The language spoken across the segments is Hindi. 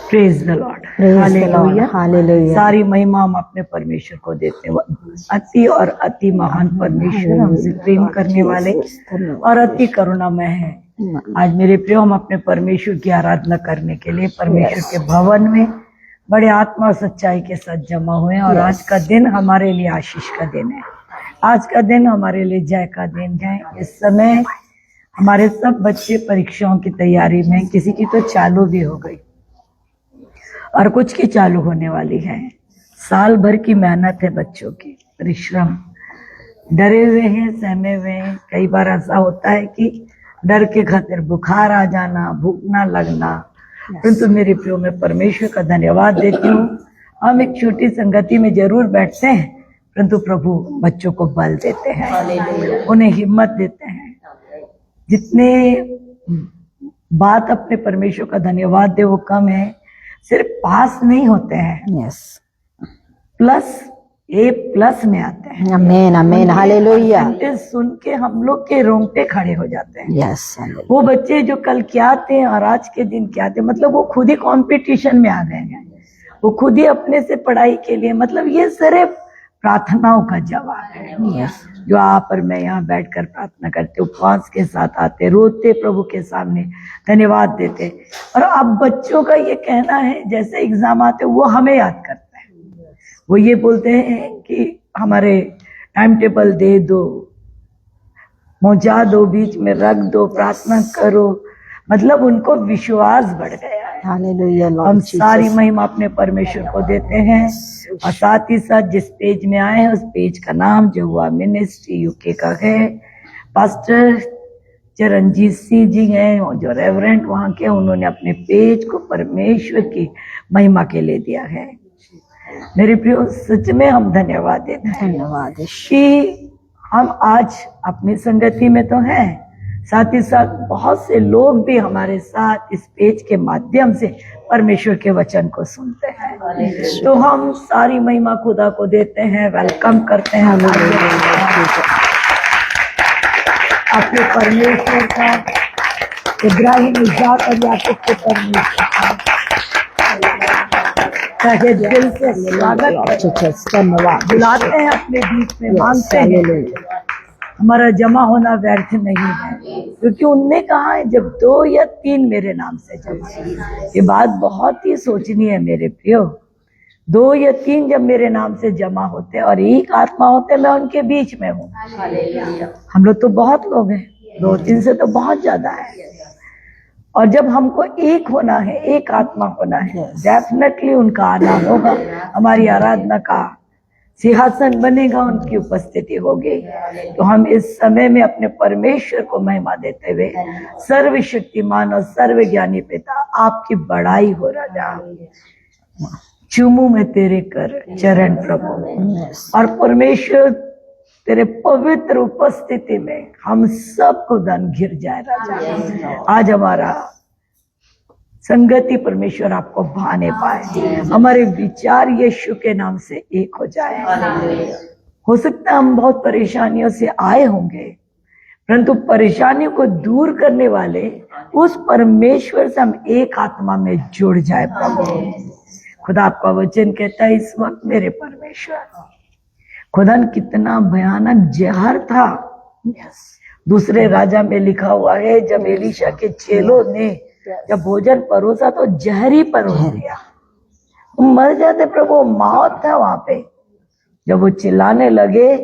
Praise the Lord, hallelujah. सारी महिमा हम अपने परमेश्वर को देते हैं। अति और अति महान परमेश्वर, हमसे प्रेम करने वाले और अति करुणामय है। आज मेरे प्रियो, हम अपने परमेश्वर की आराधना करने के लिए परमेश्वर के भवन में बड़े आत्मा सच्चाई के साथ जमा हुए हैं। और आज का दिन हमारे लिए आशीष का दिन है। आज का दिन हमारे लिए जय का दिन है। इस समय हमारे सब बच्चे परीक्षाओं की तैयारी में, किसी की तो चालू भी हो गई और कुछ की चालू होने वाली है। साल भर की मेहनत है बच्चों की, परिश्रम, डरे हुए हैं, सहमे हुए हैं। कई बार ऐसा होता है कि डर के खातिर बुखार आ जाना, भूख ना लगना, परंतु मेरे प्रियो, मैं परमेश्वर का धन्यवाद देती हूँ। हम एक छोटी संगति में जरूर बैठते हैं, परंतु प्रभु बच्चों को बल देते हैं, उन्हें हिम्मत देते हैं। जितने बात अपने परमेश्वर का धन्यवाद दे वो कम है। सिर्फ पास नहीं होते हैं, प्लस A+ में आते हैं। आमीन आमीन, हालेलुया। सुन के हम लोग के रोंगटे खड़े हो जाते हैं। यस, वो बच्चे जो कल क्या थे और आज के दिन क्या थे, मतलब वो खुद ही कंपटीशन में आ गए हैं। वो खुद ही अपने से पढ़ाई के लिए, मतलब ये सिर्फ प्रार्थनाओं का जवाब है। जो आप और मैं यहाँ बैठकर प्रार्थना करते, उपवास के साथ आते, रोते प्रभु के सामने, धन्यवाद देते। और अब बच्चों का ये कहना है, जैसे एग्जाम आते वो हमें याद करते हैं। वो ये बोलते हैं कि हमारे टाइम टेबल दे दो, पहुंचा दो, बीच में रख दो, प्रार्थना करो। मतलब उनको विश्वास बढ़ गया है। हालेलुया। हम सारी महिमा अपने परमेश्वर को देते हैं। और साथ ही साथ जिस पेज में आए हैं, उस पेज का नाम जो हुआ मिनिस्ट्री यूके का है। पास्टर चरणजीत सिंह जी हैं, जो रेवरेंट वहाँ के, उन्होंने अपने पेज को परमेश्वर की महिमा के लिए दिया है। मेरे प्रियो, सच में हम धन्यवाद देते हैं, धन्यवाद कि हम आज अपनी संगति में तो हैं, साथ ही साथ बहुत से लोग भी हमारे साथ इस पेज के माध्यम से परमेश्वर के वचन को सुनते हैं। तो हम सारी महिमा खुदा को देते हैं, वेलकम करते हैं अपने परमेश्वर का, इब्राहिम, इस्हाक और याकूब के परमेश्वर का तहे दिल से स्वागत, धन्यवाद बुलाते हैं अपने बीच में, मांगते हैं। हमारा जमा होना व्यर्थ नहीं है, क्योंकि उनने कहा है जब 2 या 3 मेरे नाम से जमा। ये बात बहुत ही सोचनी है मेरे प्रियो। 2 या 3 जब मेरे नाम से जमा होते और एक आत्मा होते, मैं उनके बीच में हूँ। हम लोग तो बहुत लोग हैं, 2-3 से तो बहुत ज्यादा है। और जब हमको एक होना है, एक आत्मा होना है, डेफिनेटली उनका आना होगा, हमारी आराधना का सिंहासन बनेगा, उनकी उपस्थिति होगी। तो हम इस समय में अपने परमेश्वर को महिमा देते हुए, सर्वशक्तिमान और सर्वज्ञानी पिता, आपकी बड़ाई हो राजा। चूमू में तेरे कर चरण प्रभु, और परमेश्वर तेरे पवित्र उपस्थिति में हम सबको धन घिर जाए राजा। आज हमारा संगति परमेश्वर आपको भाने पाए, हमारे विचार यीशु के नाम से एक हो जाए। हो सकता है हम बहुत परेशानियों से आए होंगे, परंतु परेशानियों को दूर करने वाले उस परमेश्वर से हम एक आत्मा में जुड़ जाए प्रभु। खुदा आपका वचन कहता है इस वक्त मेरे परमेश्वर, खुदा कितना भयानक जहर था। दूसरे राजा में लिखा हुआ है, जब एलीशा के चेलों ने जब भोजन परोसा तो जहरी परोस दिया, मर जाते प्रभु, मौत था वहां पे। जब वो चिल्लाने लगे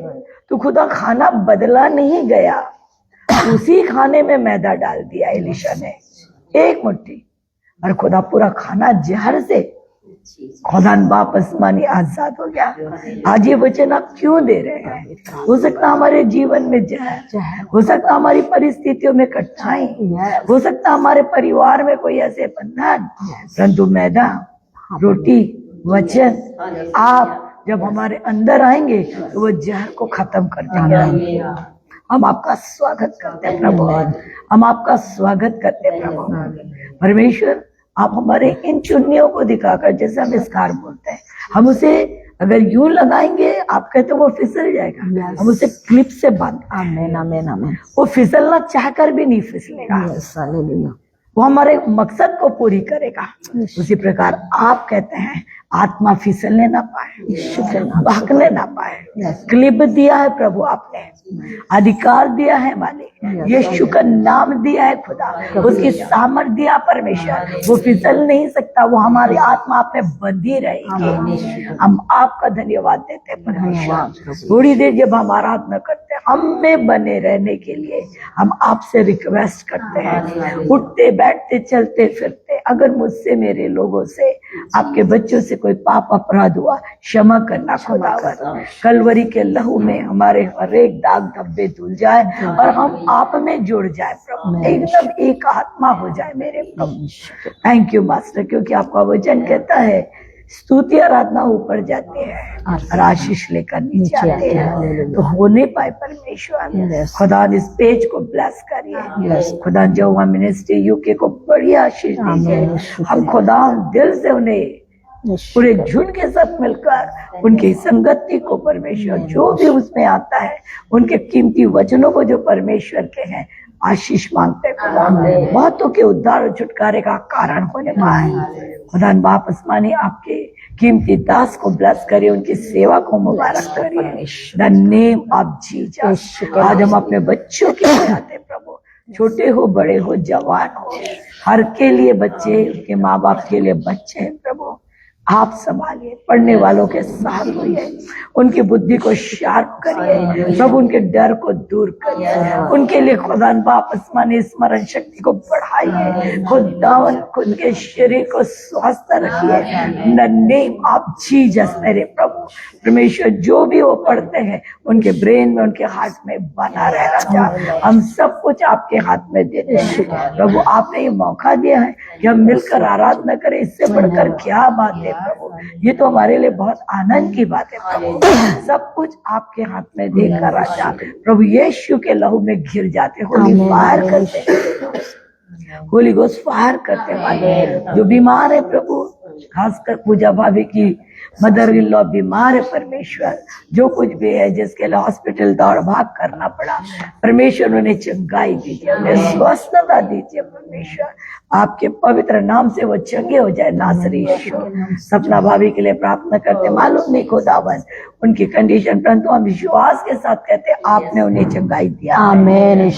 तो खुदा खाना बदला नहीं गया, उसी खाने में मैदा डाल दिया एलीशा ने, 1 मुट्ठी, और खुदा पूरा खाना जहर से खुदा वापस मानी आजाद हो गया। आज ये वचन आप क्यों दे रहे हैं? हो सकता हमारे जीवन में जहर, हो सकता हमारी परिस्थितियों में कठिनाई, हो सकता हमारे परिवार में कोई ऐसे बंधन, परंतु मैदा, रोटी, वचन आप जब हमारे अंदर आएंगे तो वो जहर को खत्म कर देंगे। हम आपका स्वागत करते हैं प्रभु, हम आपका स्वागत करते हैं प्रभु। परमेश्वर, आप हमारे इन चुन्नियों को दिखाकर, जैसे हम स्कार बोलते हैं, हम उसे अगर यूं लगाएंगे, आप कहते वो फिसल जाएगा, हम उसे क्लिप से बांध, आमीन आमीन आमीन, वो फिसलना चाहकर भी नहीं फिसलेगा। वो हमारे मकसद को पूरी करेगा। उसी प्रकार आप कहते हैं आत्मा फिसलने ना पाए, भागने ना पाए। क्लिप दिया है प्रभु आपने, अधिकार दिया है मालिक, यीशु का नाम दिया है खुदा, उसकी सामर्थ दिया परमेश्वर, वो फिसल नहीं सकता, वो हमारी आत्मा आप में बंधी रहेगी। हम आपका धन्यवाद देते हैं परमेश्वर। थोड़ी देर जब हम आराधना करते हैं, हम में बने रहने के लिए हम आपसे रिक्वेस्ट करते हैं, उठते बैठते चलते फिरते, अगर मुझसे मेरे लोगों से आपके बच्चों से कोई पाप अपराध हुआ, क्षमा करना खुदावन। कलवरी के लहू में हमारे हर एक दाग धब्बे धुल जाए और हम आप में जुड़ जाए प्रभु, एकदम एक आत्मा हो जाए मेरे प्रभु। थैंक यू मास्टर, क्योंकि आपका वचन कहता है स्तुति आराधना ऊपर जाते हैं और आशीष लेकर नीचे आते हैं, तो हो नहीं पाए परमेश्वर। खुदा इस पेज को ब्लेस करिए, खुदा जो मिनिस्ट्री यूके को बड़ी आशीष दीजिए। हम खुदा दिल से उन्हें पूरे झुंड के साथ मिलकर उनकी संगति को परमेश्वर जो भी उसमें आता है, उनके कीमती वचनों को जो परमेश्वर के हैं आशीष मांगते खुदा, बहुतों के उद्धार और छुटकारे का कारण होने पाए। खुदा बाप आसमानी आपके कीमती दास को ब्लेस करिए, उनकी सेवा को मुबारक करिए। The name of Jesus. आज हम अपने बच्चों के लिए आते प्रभु, छोटे हो बड़े हो जवान हो, हर के लिए बच्चे, उनके माँ बाप के लिए बच्चे हैं प्रभु, आप संभालिए, पढ़ने वालों के साथ होइए, उनकी बुद्धि को शार्प करिए प्रभु, उनके डर को दूर करिए, उनके लिए खुदा बाप आसमानी स्मरण शक्ति को बढ़ाइए, खुदावन उनके शरीर को स्वस्थ रखिए। द नेम ऑफ जीसस मेरे प्रभु परमेश्वर, जो भी वो पढ़ते हैं उनके ब्रेन में, उनके हार्ट में बना रहे राजा। हम सब कुछ आपके हाथ में देते हैं प्रभु, आपने ये मौका दिया है कि हम मिलकर आराधना करें, इससे बढ़कर क्या बात है प्रभु, ये तो हमारे लिए बहुत आनंद की बात है प्रभु। सब कुछ आपके हाथ में देकर राजा प्रभु यीशु के लहू में घिर जाते, होली फायर करते, होली गोस्ट फायर करते वाले जो बीमार है प्रभु, खासकर पूजा भाभी की मदर इन लॉ बीमार है परमेश्वर, जो कुछ भी है जिसके लिए हॉस्पिटल दौड़ भाग करना पड़ा परमेश्वर, उन्हें चंगाई दीजिए, उन्हें स्वस्थता दीजिए परमेश्वर, आपके पवित्र नाम से वो चंगे हो जाए नासरी यीशु। सपना भाभी के लिए प्रार्थना करते, मालूम नहीं खुदावन उनकी कंडीशन, परंतु हम विश्वास के साथ कहते आपने उन्हें चंगाई दिया। आमीन।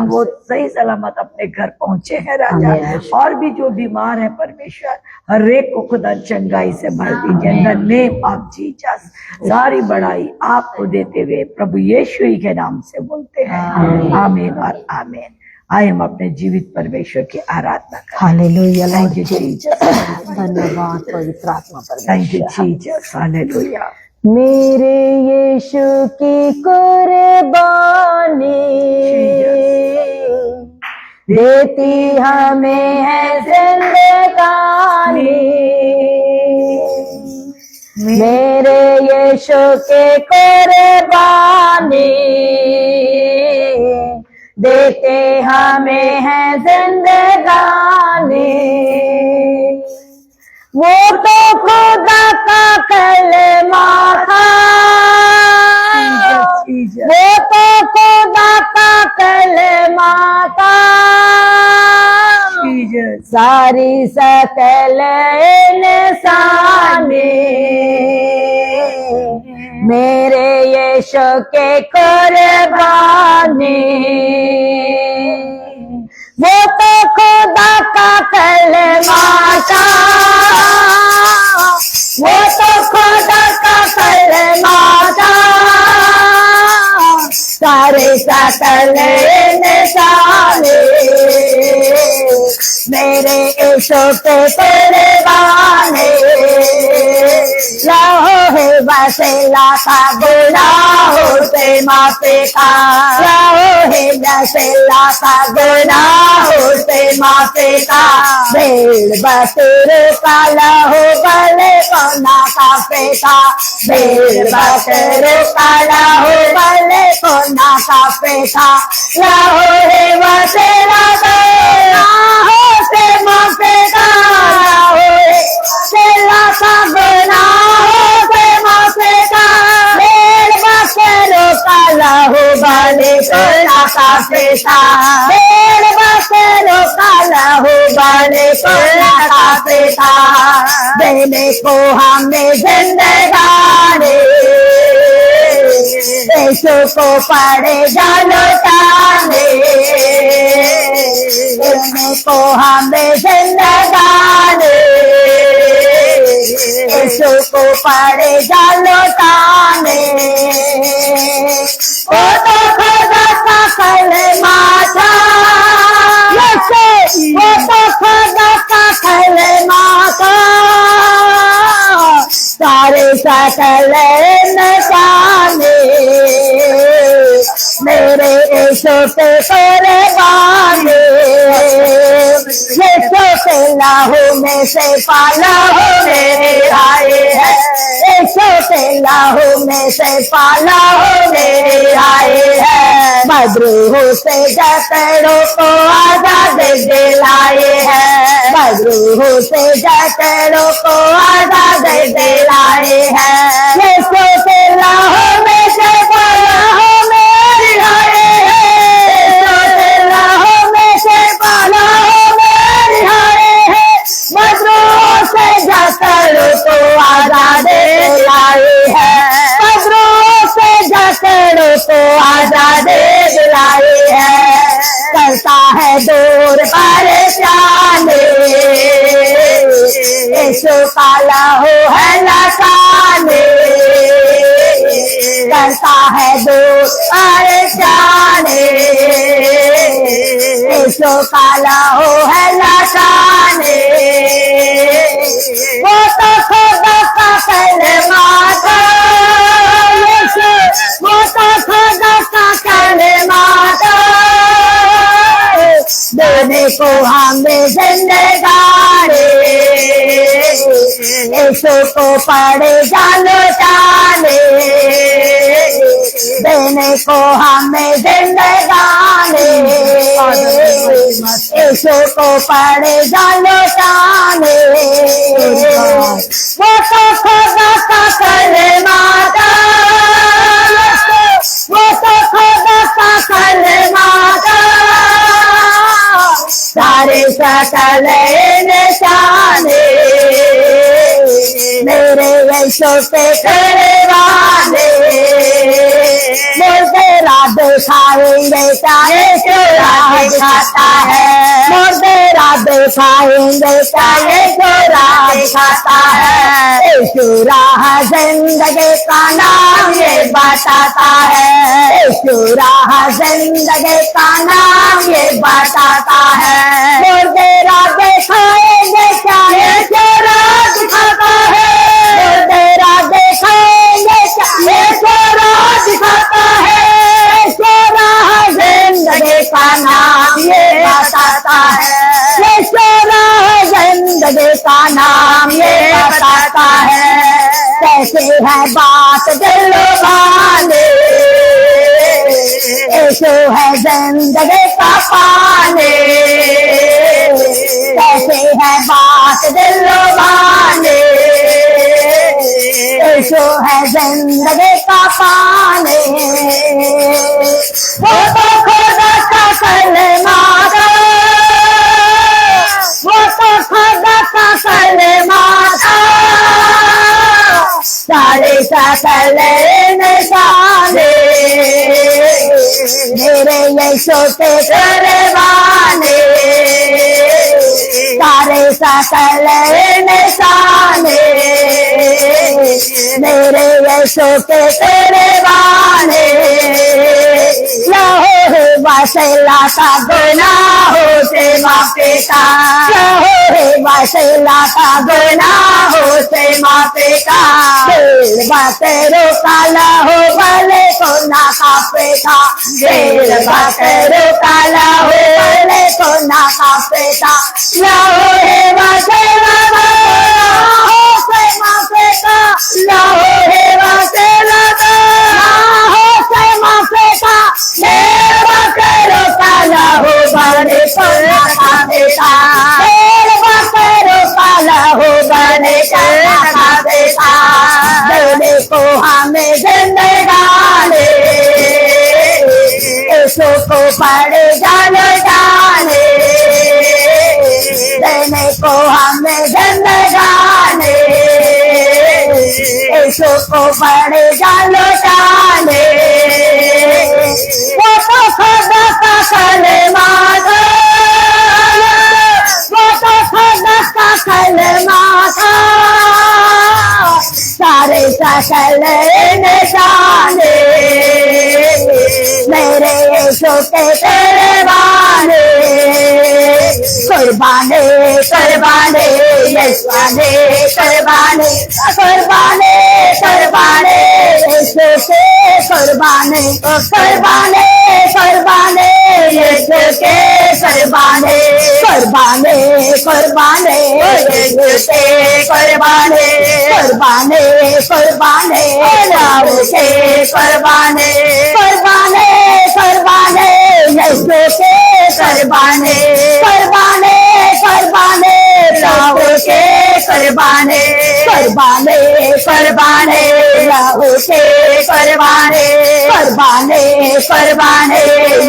वो सही सलामत अपने घर पहुंचे हैं राजा, और भी जो बीमार है परमेश्वर हर एक को खुदा चंगाई से भर दीजिए। इन द नेम ऑफ जीसस सारी बड़ाई आपको देते हुए प्रभु यीशु ही के नाम से बोलते हैं, आमीन और आमीन। आए हम अपने जीवित परमेश्वर की आराधना करें। हालेलुया। थैंक यू जीसस, धन्यवाद पवित्र आत्मा परमेश्वर। Thank you Jesus, hallelujah. मेरे यीशु की कुर्बानी देती हमें है जिंदगानी, मेरे यीशु के कुर्बानी देते हमें है जिंदगानी, वो तो खुदा का कलमा था, वो तो खुदा का कलमा था, सारी सकल इंसानी मेरे यीशु के कुर्बानी, वो तो खुदा का कलमा था, वो तो खुदा का कलमा था, सारे सकल इंसानी मेरे यीशु पे कुर्बानी, लहू है वसीला का गुनाहों से माफी का, लहू है वसीला का गुनाहों से माफी का, भेड़ बकरे का लहू बलि को ना काफी का, भेड़ बकरे का लहू बलि को ना काफी का, लहू है वसीला का गुनाहों से माफी का, लहू है वसीला का गुनाहों से माफी का, भेड़ बकरों का लहू बलि को ना काफी का, भेड़ बकरों का लहू को ना काफी था, देने को हमें जिंदगानी, यीशु को पड़ेगा लौटाने, देने को हमें जिंदगानी, यीशु को पड़ेगा लौटाने। वो तो खुदा का कलमा था, वो तो खुदा का कलमा था, सारे सकल नशाने मेरे यीशु पे कुर्बानी, यीशु के लहू में से पाला हो मेरे आए हैं, यीशु के लहू में से पाला हो मेरे आए हैं, मजरूह से जकड़ों को आजाद दिलाए हैं, मजरूह से जकड़ों को आजाद दिलाए हैं, यीशु के लहू में से पाला हो मेरे आए हैं, यीशु के लहू में से पाला हो मेरे आए हैं, मजरूह से जकड़ों को आजाद दिलाए हैं, मजरूह से जकड़ों को आजाद दिलाए हैं, करता है दूर परेशानी, यीशु का लहू है लसाने, करता है दूर परेशानी, यीशु का लहू है लसाने, वो तो खुदा का कलमा था, वो तो खुदा का कलमा था, देने को हमें जिंदगानी, यीशु को पड़ेगा लौटाने, देने को हमें जिंदगानी, यीशु को पड़ेगा लौटाने, वो तो खुदा का कलमा था, वो तो खुदा का कलमा था, सारे सकल निशाने मेरे यीशु पे करवाने, मुझे राह दिखाएंगे क्या यीशु राह दिखाता है, मुझे राह दिखाएंगे क्या यीशु राह दिखाता है, यीशु राह जिंदगी का नाम ये बताता है, यीशु राह जिंदगी का नाम ये बताता है, मुझे राह दिखाएंगे क्या यीशु राह दिखाता है, मुझे राह दिखाएंगे क्या यीशु राह दिखाता है, यीशु राह जिंदगी का नाम ये बताता है, यीशु राह जिंदगी का नाम ये बताता है, कैसे है बात दिल लुभाने, यीशु है जिंदगी का पाने, कैसे है बात दिल लुभाने, यीशु है जिंदगी का पाने, वो तो खुदा का कलमा था, वो तो खुदा का कलमा था, सारे सकल निशाने मेरे यीशु के करवाने, सारे सकल निशाने मेरे यीशु के करवाने, लहू वसीला का गुनाहों से माफेगा, लहू वसीला का गुनाहों से माफेगा, दिल बकरों का लहू भले को ना काफेगा, दिल बकरों का लहू भले को ना काफेगा, लहू वसीला का गुनाहों से माफेगा, लहू वसीला का गुनाहों से माफेगा, दिल बकरों का लहू भले को ना काफेगा, दिल बकरों का लहू भले को ना काफेगा, देने को हमें जिंदगानी, यीशु को पड़ेगा लौटाने, यीशु को बड़े जान लौटाने, वो तो खुदा का कलमा था, वो तो खुदा का कलमा था, सारे सकल निशाने मेरे यीशु के तेरे बाने, कुर्बाने कुर्बाने यीशुआने कुर्बाने कुर्बाने कुर्बाने यीशु के कुर्बाने कुर्बाने कुर्बाने यीशु के कुर्बाने कुर्बाने कुर्बाने यीशु के कुर्बाने कुर्बाने कुर्बाने लाओ के कुर्बाने कुर्बाने कुर्बाने यीशु के कुर्बाने कुर्बाने कुर्बाने लाओ के कुर्बाने कुर्बाने कुर्बाने लाओ के कुर्बाने कुर्बाने कुर्बाने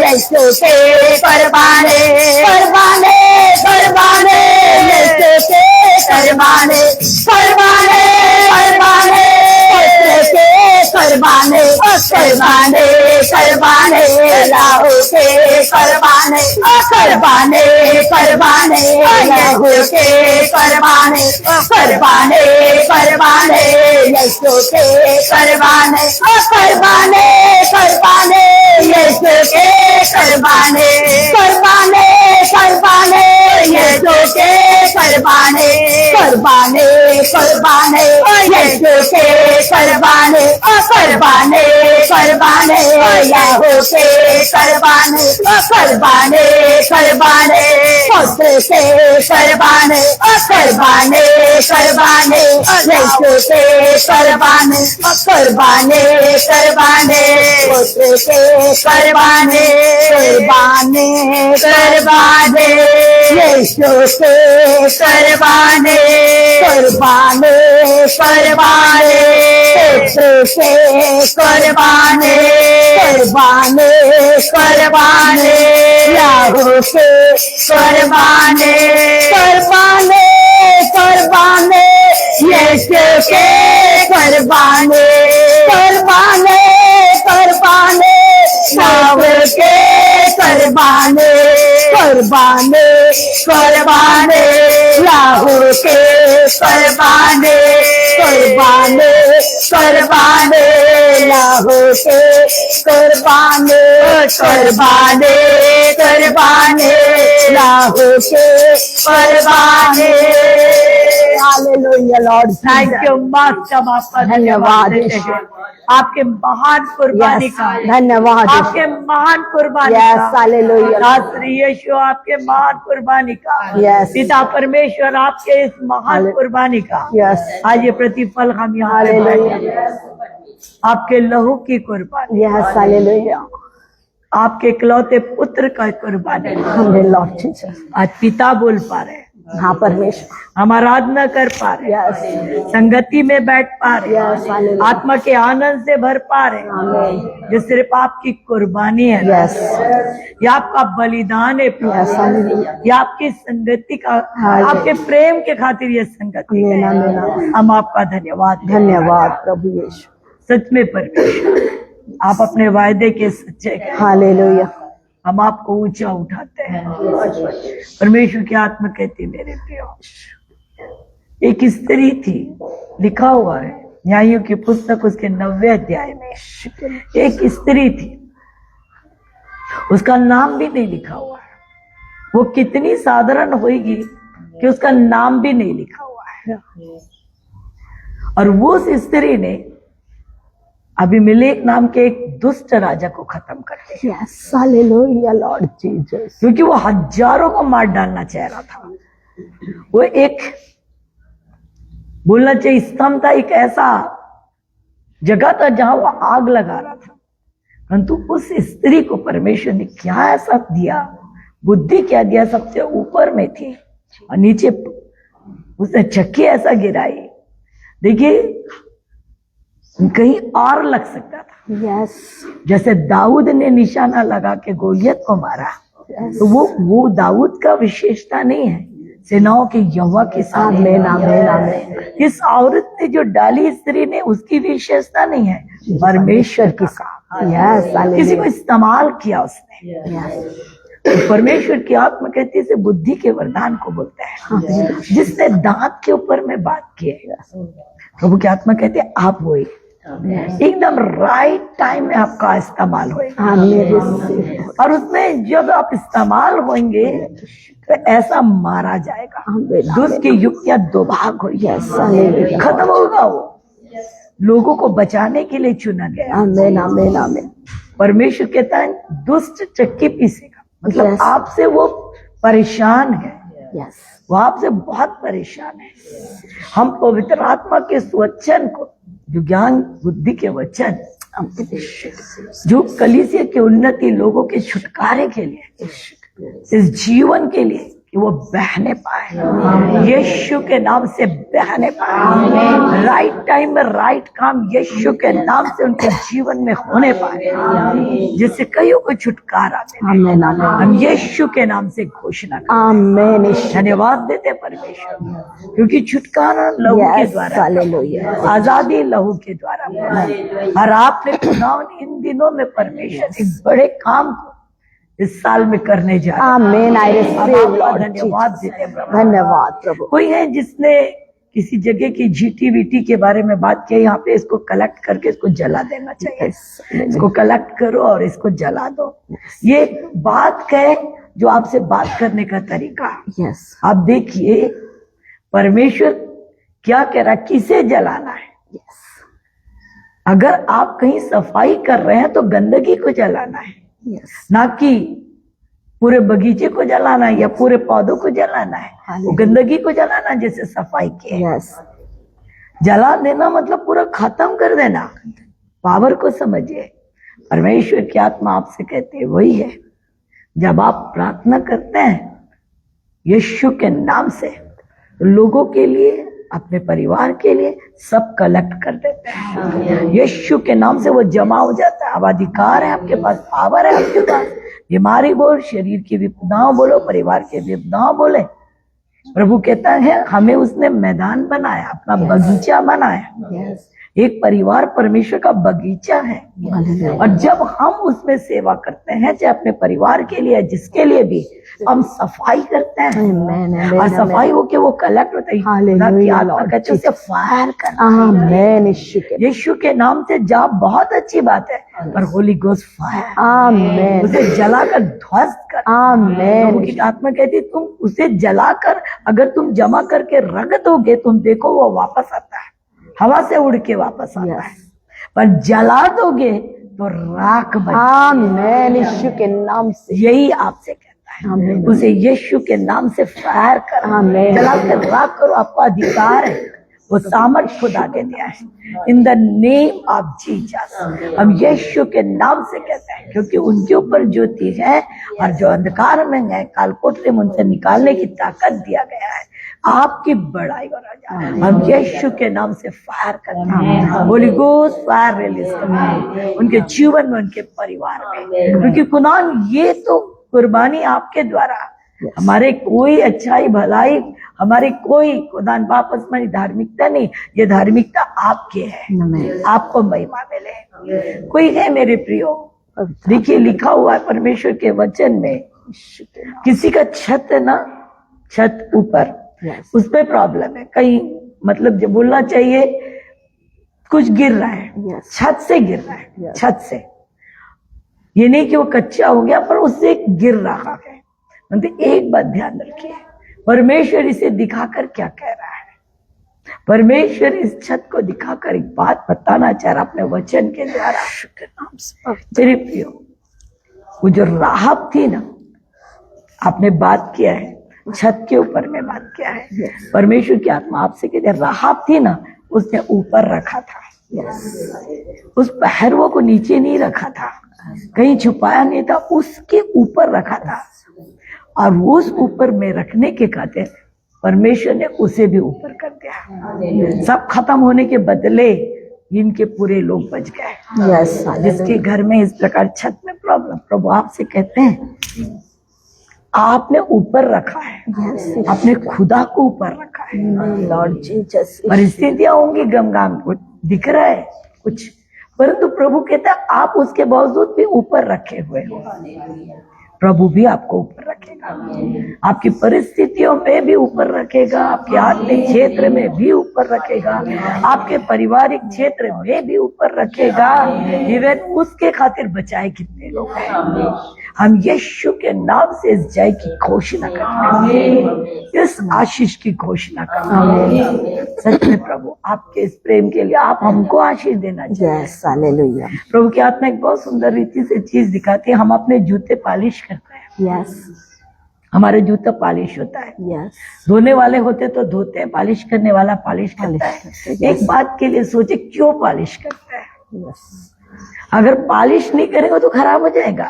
यीशु के कुर्बाने कुर्बाने कुर्बाने यीशु के कुर्बाने कुर्बाने कुर्बाने कुर्बाने कुर्बाने कुर्बाने लाओ के कुर्बाने कुर्बाने कुर्बाने लाओ के कुर्बाने कुर्बाने कुर्बाने यीशु के कुर्बाने कुर्बाने कुर्बाने यीशु के कुर्बाने कुर्बाने कुर्बाने यीशु के कुर्बाने कुर्बाने कुर्बाने यीशु के कुर्बाने कुर्बाने कुर्बाने लाओ के कुर्बाने कुर्बाने कुर्बाने पुत्र के कुर्बाने कुर्बाने कुर्बाने यीशु के कुर्बाने कुर्बाने कुर्बाने पुत्र के कुर्बाने कुर्बाने कुर्बाने यीशु के कुर्बाने कुर्बाने कुर्बाने पुत्र के कुर्बाने कुर्बाने कुर्बाने लाओ के कुर्बाने कुर्बाने कुर्बाने यीशु के कुर्बाने कुर्बाने कुर्बाने लाओ के कुर्बाने कुर्बाने कुर्बाने लाओ के कुर्बाने कुर्बाने कुर्बाने लाओ के कुर्बाने कुर्बाने कुर्बाने लाओ के कुर्बाने। Hallelujah lord, thank you master, हम आपका धन्यवाद देते हैं आपके महान कुर्बानी का, धन्यवाद आपके महान कुर्बानी यस का, हालेलुया शास्त्री यीशु आपके महान कुर्बानी का, Yes. पिता परमेश्वर आपके इस महान Halle- कुर्बानी का यस आज ये प्रतिफल हम यहाँ पे हालेलुया पाएंगे। आपके लहू की कुर्बानी, यस हालेलुया आपके इकलौते पुत्र का कुर्बानी, हमने लॉर्ड जीसस आज पिता बोल पा रहे हैं, हाँ परमेश्वर हम आराधना कर पा रहे हैं, यस संगति में बैठ पा रहे यस हैं, हालेलुया आत्मा के आनंद से भर पा रहे हैं, आमीन जो सिर्फ आपकी कुर्बानी है, यस ये आपका बलिदान है, यस हालेलुया ये आपकी संगति का, हालेलुया। आपके प्रेम के खातिर ये संगति आमीन है। आमीन आमीन। हम आपका धन्यवाद देते हैं। धन्यवाद प्रभु यीशु सच में परमेश्वर आप अपने वायदे के सच्चे हैं। हालेलुया हम आपको ऊंचा उठाते हैं। परमेश्वर की आत्मा कहती है, मेरे प्रियो, एक स्त्री थी, लिखा हुआ है न्यायों की पुस्तक उसके 90 अध्याय में, एक स्त्री थी, उसका नाम भी नहीं लिखा हुआ है। वो कितनी साधारण होगी कि उसका नाम भी नहीं लिखा हुआ है। और वो उस स्त्री ने अबीमेलेक नाम के एक दुष्ट राजा को खत्म कर दिया, यस हालेलुया लॉर्ड जीसस क्योंकि वो हजारों को मार डालना चाह रहा था। वो एक बोलना चाहिए स्तंभ था, एक ऐसा जगह था जहां वो आग लगा रहा था, परंतु उस स्त्री को परमेश्वर ने क्या ऐसा दिया, बुद्धि क्या दिया, सबसे ऊपर में थी और नीचे उसने चक्की ऐसा गिराई। देखिए कहीं और लग सकता था, यस जैसे दाऊद ने निशाना लगा के गोलियत को मारा, तो वो दाऊद का विशेषता नहीं है, सेनाओं के यहोवा के साथ। आमीन आमीन आमीन। इस औरत ने जो डाली स्त्री ने, उसकी विशेषता नहीं है, परमेश्वर की साथ। यस किसी को इस्तेमाल किया उसने। तो परमेश्वर की आत्मा कहती है इसे बुद्धि के वरदान को बोलते हैं। जिसने दांत के ऊपर में बात की है, प्रभु की आत्मा कहती है आप वही एकदम राइट टाइम में आपका इस्तेमाल होगा। और उसमें जब आप इस्तेमाल होंगे तो ऐसा मारा जाएगा, दुष्ट की युक्तियां दो भाग होगी, खत्म होगा। वो लोगों को बचाने के लिए चुना गया। आमीन आमीन आमीन। परमेश्वर कहता है दुष्ट चक्की पीसेगा, मतलब आपसे वो परेशान है। वो आपसे बहुत परेशान है। हम पवित्र आत्मा के स्वचन को, जो ज्ञान बुद्धि के वचन, जो कलीसिया की उन्नति, लोगों के छुटकारे के लिए, इस जीवन के लिए कि वो बहने पाए, यीशु के नाम से बहने पाए, राइट टाइम में राइट काम यीशु के नाम से उनके जीवन में होने पाए, जिससे कईयों को छुटकारा मिले। हम यीशु के नाम से घोषणा करते, धन्यवाद देते परमेश्वर, क्योंकि छुटकारा लहू के द्वारा, आजादी लहू के द्वारा। और आपने चुनाव इन दिनों में परमेश्वर एक बड़े काम को इस साल में करने जा रहे हैं। आमीन। I receive Lord. धन्यवाद देते प्रभु। धन्यवाद प्रभु। कोई है जिसने किसी जगह की GTVT के बारे में बात किया, यहाँ पे इसको कलेक्ट करके इसको जला देना चाहिए। इसको कलेक्ट करो और इसको जला दो। ये बात है जो आपसे बात करने का तरीका। आप देखिए परमेश्वर क्या कह रहा है, किसे जलाना है। अगर आप कहीं सफाई कर रहे हैं तो गंदगी को जलाना है, ना कि पूरे बगीचे को जलाना है या पूरे पौधों को जलाना है। वो गंदगी को जलाना जैसे सफाई की है। जला देना मतलब पूरा खत्म कर देना। पावर को समझिए। परमेश्वर की आत्मा आपसे कहती है वही है, जब आप प्रार्थना करते हैं यीशु के नाम से, तो लोगों के लिए, अपने परिवार के लिए सब कलेक्ट कर देते हैं। यीशु के नाम से वो जमा हो जाता है। अब अधिकार है आपके पास, पावर है आपके पास। बीमारी बोल, शरीर की विपदाओं बोलो, परिवार की विपदाओं बोले। प्रभु कहता है हमें उसने मैदान बनाया, अपना बगीचा बनाया। एक परिवार परमेश्वर का बगीचा है। और जब हम उसमें सेवा करते हैं, चाहे अपने परिवार के लिए, जिसके लिए भी, हम सफाई करते हैं। और सफाई होके वो कलेक्ट होता है। उसे फायर करना यीशु के नाम से। जा बहुत अच्छी बात है, पर होली गोस्ट फायर, उसे जलाकर ध्वस्त कर। प्रभु आत्मा कहती तुम उसे जलाकर अगर तुम जमा करके रख दोगे, तुम देखो वो वापस आता है, हवा से उड़ के वापस आता है। पर जला दोगे तो राख बन। यीशु के नाम से यही आपसे कहता है, उसे यीशु के नाम से फायर कर, जलाकर राख करो। आपका अधिकार है, वो सामर्थ खुदा ने दिया है। इन द नेम ऑफ जीसस हम यीशु के नाम से कहते हैं, क्योंकि उनके ऊपर ज्योति है और जो अंधकार में है काल कोठरी में उनसे निकालने की ताकत दिया गया है। आपकी बड़ाई हो राजा, हम यीशु के नाम से फायर करते हैं। होली गोस्ट फायर रिलीज करते हैं उनके जीवन में, उनके परिवार में, क्योंकि खुदान ये तो कुर्बानी आपके द्वारा, हमारे कोई अच्छाई भलाई, हमारी कोई खुदान वापस हमारी धार्मिकता नहीं, ये धार्मिकता आपके है। आपको महिमा मिले। कोई है मेरे प्रियो, देखिए लिखा हुआ है परमेश्वर के वचन में, किसी का छत है ना, छत ऊपर, उस पे प्रॉब्लम है कहीं, मतलब जो बोलना चाहिए कुछ गिर रहा है, छत से गिर रहा है, छत से। ये नहीं कि वो कच्चा हो गया, पर उससे गिर रहा है। मतलब एक बात ध्यान रखिए, परमेश्वर इसे दिखाकर क्या कह रहा है। परमेश्वर इस छत को दिखाकर एक बात बताना चाह रहा अपने वचन के द्वारा। मेरे प्रियो, वो जो राहब थी ना, आपने बात किया है छत के ऊपर में बात किया है। परमेश्वर की आत्मा आपसे कहती है, राहब थी ना, उसने ऊपर रखा था, उस पहरुओं को नीचे नहीं रखा था, कहीं छुपाया नहीं था, उसके ऊपर रखा था। और उस ऊपर में रखने के खातिर परमेश्वर ने उसे भी ऊपर कर दिया। सब खत्म होने के बदले इनके पूरे लोग बच गए। जिसके घर में इस प्रकार छत में प्रॉब्लम, प्रभु आपसे कहते हैं आपने ऊपर रखा है, आपने खुदा को ऊपर रखा है। लॉर्ड जीसस, परिस्थितियां होंगी, गमगम कुछ दिख रहा है कुछ, परंतु प्रभु कहता है आप उसके बावजूद भी ऊपर रखे हुए हो। प्रभु भी आपको ऊपर रखेगा, आपकी परिस्थितियों में भी ऊपर रखेगा, आपके आत्मिक क्षेत्र में भी ऊपर रखेगा, आपके पारिवारिक क्षेत्र में भी ऊपर रखेगा। इवन उसके खातिर बचाए कितने लोग हैं। हम यीशु के नाम से इस जय की घोषणा करते हैं, इस आशीष की घोषणा करते हैं। सच में प्रभु आपके इस प्रेम के लिए आप हमको आशीष देना चाहिए। Yes, hallelujah. प्रभु की आत्मा एक बहुत सुंदर रीति से चीज दिखाती है। हम अपने जूते पॉलिश करते हैं, यस, हमारे जूता पॉलिश होता है। यस, धोने वाले होते तो धोते हैं, पॉलिश करने वाला पॉलिश करता है। एक बात के लिए सोचे, क्यों पॉलिश करता है? यस, अगर पॉलिश नहीं करेंगे तो खराब हो जाएगा,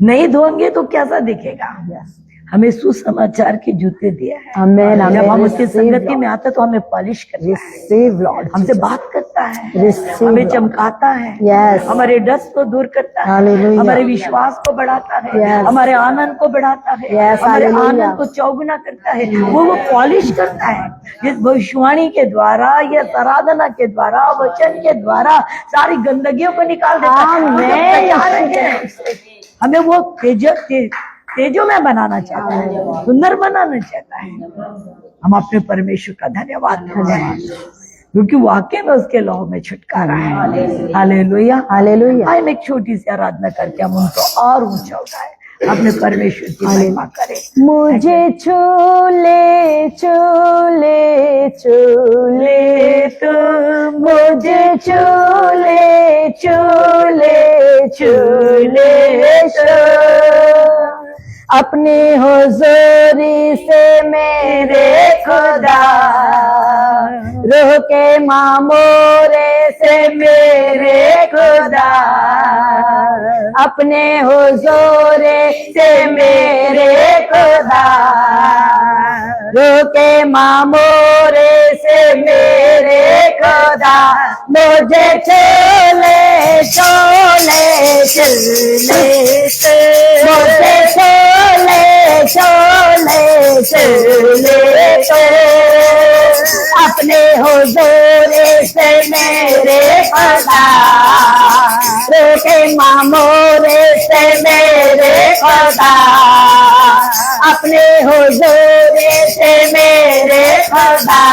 नहीं धोएंगे तो कैसा दिखेगा? यस। हमें सुसमाचार के जूते दिया है। आमेन, जब हम आमेन। उसकी संगति में आते तो हमें पॉलिश करता है, रिसीव लॉर्ड, हमसे बात करता है, Receive, हमें Lord. चमकाता है, Yes. हमारे डस्ट को दूर करता है, Hallelujah. हमारे विश्वास को बढ़ाता है, Yes. हमारे आनंद को बढ़ाता है, Yes, हमारे Hallelujah. आनंद को चौगुना करता है। वो पॉलिश करता है। इस भविष्यवाणी के द्वारा या आराधना के द्वारा, वचन के द्वारा सारी गंदगियों को निकाल देता है। Amen. हमें वो तेजो में बनाना चाहता है, सुंदर बनाना चाहता है। हम अपने परमेश्वर का धन्यवाद करते हैं, क्योंकि वाकई में उसके लौ में छुटकारा है। Hallelujah, hallelujah. हम एक छोटी सी आराधना करके हम उनको और ऊंचा उठाए, अपने परमेश्वर की महिमा करें। मुझे चूले चूले चूले तो मुझे चूले चूले चूले अपनी हुजूरी से मेरे खुदा, रूह के मामूरे से मेरे खुदा, अपने हुजूरे से मेरे खुदा, रूह के मामूरे से मेरे खुदा, मुझे चोले चोले चोले मुझे चोले चोले चोले अपने हुजूरे से मेरे खुदा, रूह के मामूरे से मेरे खुदा, अपने हुजूरे से मेरे खुदा,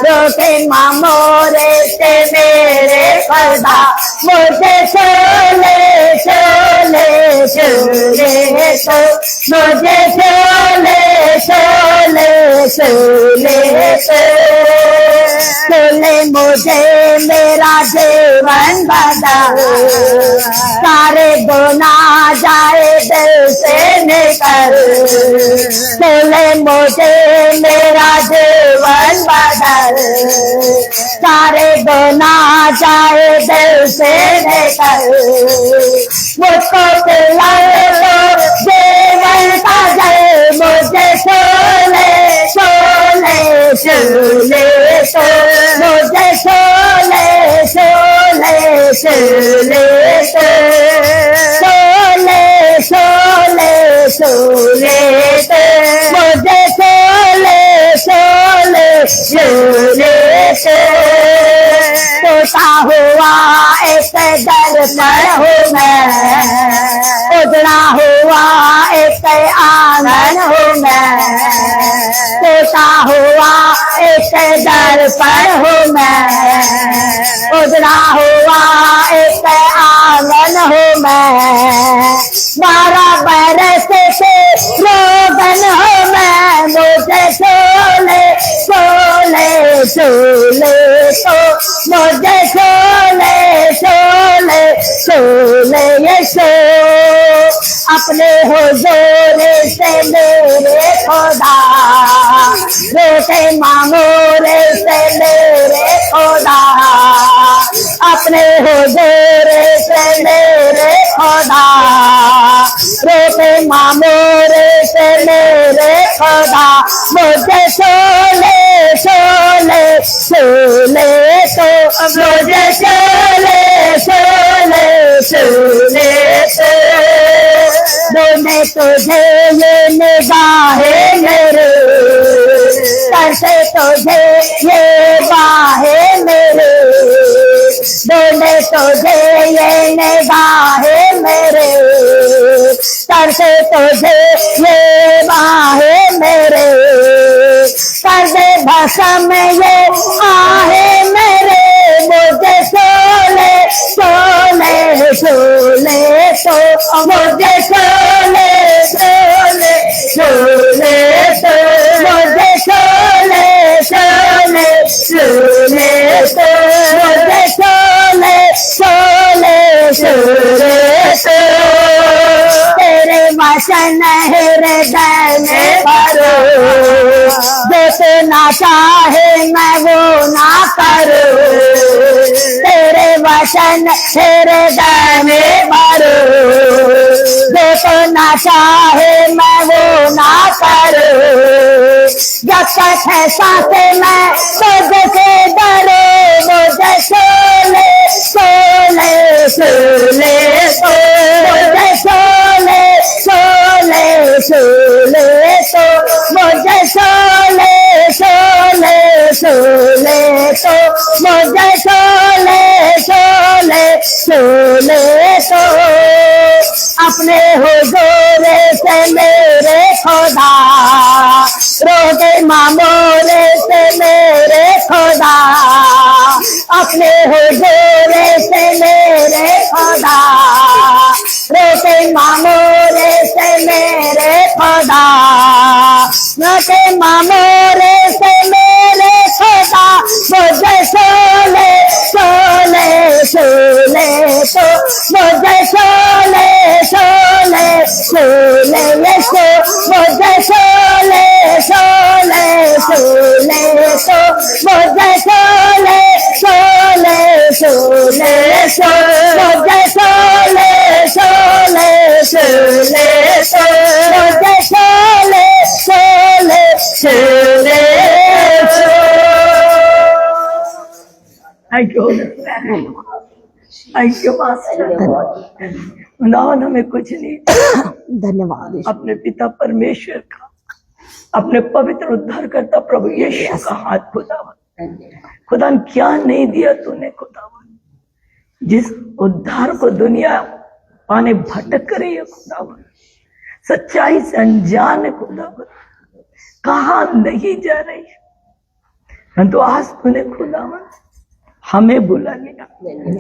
रूह के मामूरे से मेरे खुदा, मुझे चोले चोले चोले तो मुझे चोले चोले चोले चोले मुझे मेरा जीवन बदा, सारे गुनाह जाए दिल से निकल, चोले मुझे मेरा जीवन बदल, सारे गुनाह जाए दिल से निकल, मुझको दिलाए तो जीवन का जल, मुझे चोले चोले चोले तो मुझे चोले चोले चोले चोले चोले चोले मुझे चोले चोले चोले टूटा हुआ एक दर्पण हूँ मैं, उजड़ा हुआ एक आंगन हूँ मैं, टूटा हुआ एक दर्पण हूँ मैं, उजड़ा हुआ एक आंगन हूँ मैं, 12 बरस से रोगन हूँ मैं, मुझे चोले चोले चोले तो मुझे चोले चोले चोले यीशु, अपने हुजूर से मेरे खुदा, रोते मामूरे से मेरे खुदा, अपने हुजूर से मेरे खुदा, रोते मामूरे से मेरे खुदा, मुझे चोले चोले चोले तो मुझे चोले चोले चोले तो तुझे ये निगाहें मेरे, तरसे तुझे ये बाहें मेरे, ढूंढे तुझे ये निगाहें मेरे, तरसे तुझे ये बाहें मेरे, कर दे भस्म ये आहें मेरे, मुझे शोले शोले शोले तो मुझे शोले शोले शोले तो मुझे शोले शोले शोले तो मुझे शोले शोले शोले तो तेरे वचन हृदय में भरो, जो तू ना चाहे मैं वो ना करूं, तेरे वचन हृदय में भरो, जो तू ना चाहे मैं वो ना करूं, जब तक है सांसें मैं तुझसे डरो, मुझे शोले शोले शोले मुझे शोले शोले शोले तो मुझे शोले शोले शोले तो मुझे शोले शोले शोले तो अपने हुजूर से मेरे खुदा, रोज़े मामूले से मेरे खुदा, अपने हुजूर से मेरे खुदा, रोज़े मामूले से मेरे खुदा, रोज़े मामूले से मेरे खुदा, मुझे शोले शोले शोले तो मुझे शोले शोले शोले सो मुझे शोले शोले शोले तो मुझे शोले शोले शोले सो मुझे शोले शोले शोले सो मुझे शोले शोले शोले सो। Thank you, thank you master. खुदावन हमें कुछ नहीं, धन्यवाद अपने पिता परमेश्वर का, अपने पवित्र उद्धार करता प्रभु यीशु का हाथ खुदावन, खुदा क्या नहीं दिया तूने खुदावन, जिस उद्धार को दुनिया पाने भटक रही है खुदावन, सच्चाई से अनजान है खुदावन, कहाँ नहीं जा रही है, परंतु आज तूने खुदावन हमें बुला लिया।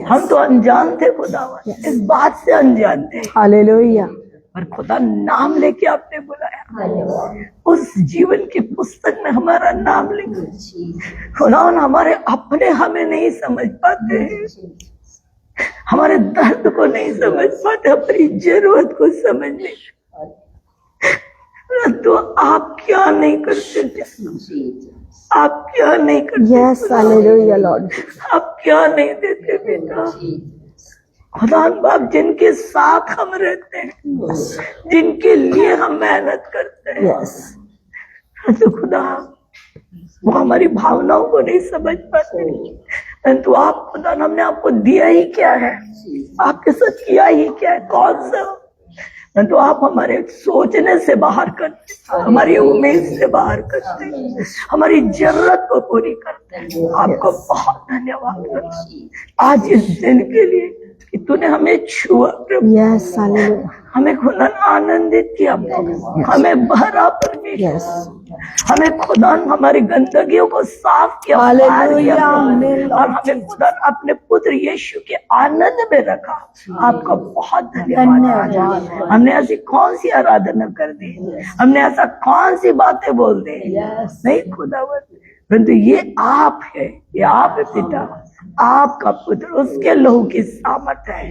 हम तो अनजान थे खुदावन, इस बात से अनजान थे, हालेलुया, पर खुदा नाम लेके आपने बुलाया, उस जीवन की पुस्तक में हमारा नाम लिखा। खुदावन हमारे अपने हमें नहीं समझ पाते हैं, हमारे दर्द को नहीं समझ पाते, हमारी जरूरत को समझ नहीं, तो आप क्या नहीं करते थे, आप क्या नहीं करते, यस हालेलुया लॉर्ड, आप क्या नहीं देते बेटा। खुदा बाप जिनके साथ हम रहते हैं, जिनके लिए हम मेहनत करते हैं, यस तो खुदा वो हमारी भावनाओं को नहीं समझ पाते, परंतु आप खुदा हमने आपको दिया ही क्या है, आपके साथ किया ही क्या है, कौन सा, परंतु आप हमारे सोचने से बाहर करते, हमारी उम्मीद से बाहर करते, हमारी जरूरत को पूरी करते हैं। आपको बहुत धन्यवाद आज इस दिन के लिए कि तूने हमें छुआ प्रभु, यस हालेलुया, हमें खुदा आनंदित किया, हमें भरा परमेश्वर, यस हमें खुदा हमारी गंदगियों को साफ किया, हालेलुया, और हमें खुदा अपने पुत्र यीशु के आनंद में रखा। आपका बहुत धन्यवाद। हमने ऐसी कौन सी आराधना कर दी, हमने ऐसा कौन सी बातें बोल दी, नहीं खुदावन, परंतु ये आप है, ये आप है पिता, आपका पुत्र, उसके लहू की सामर्थ है,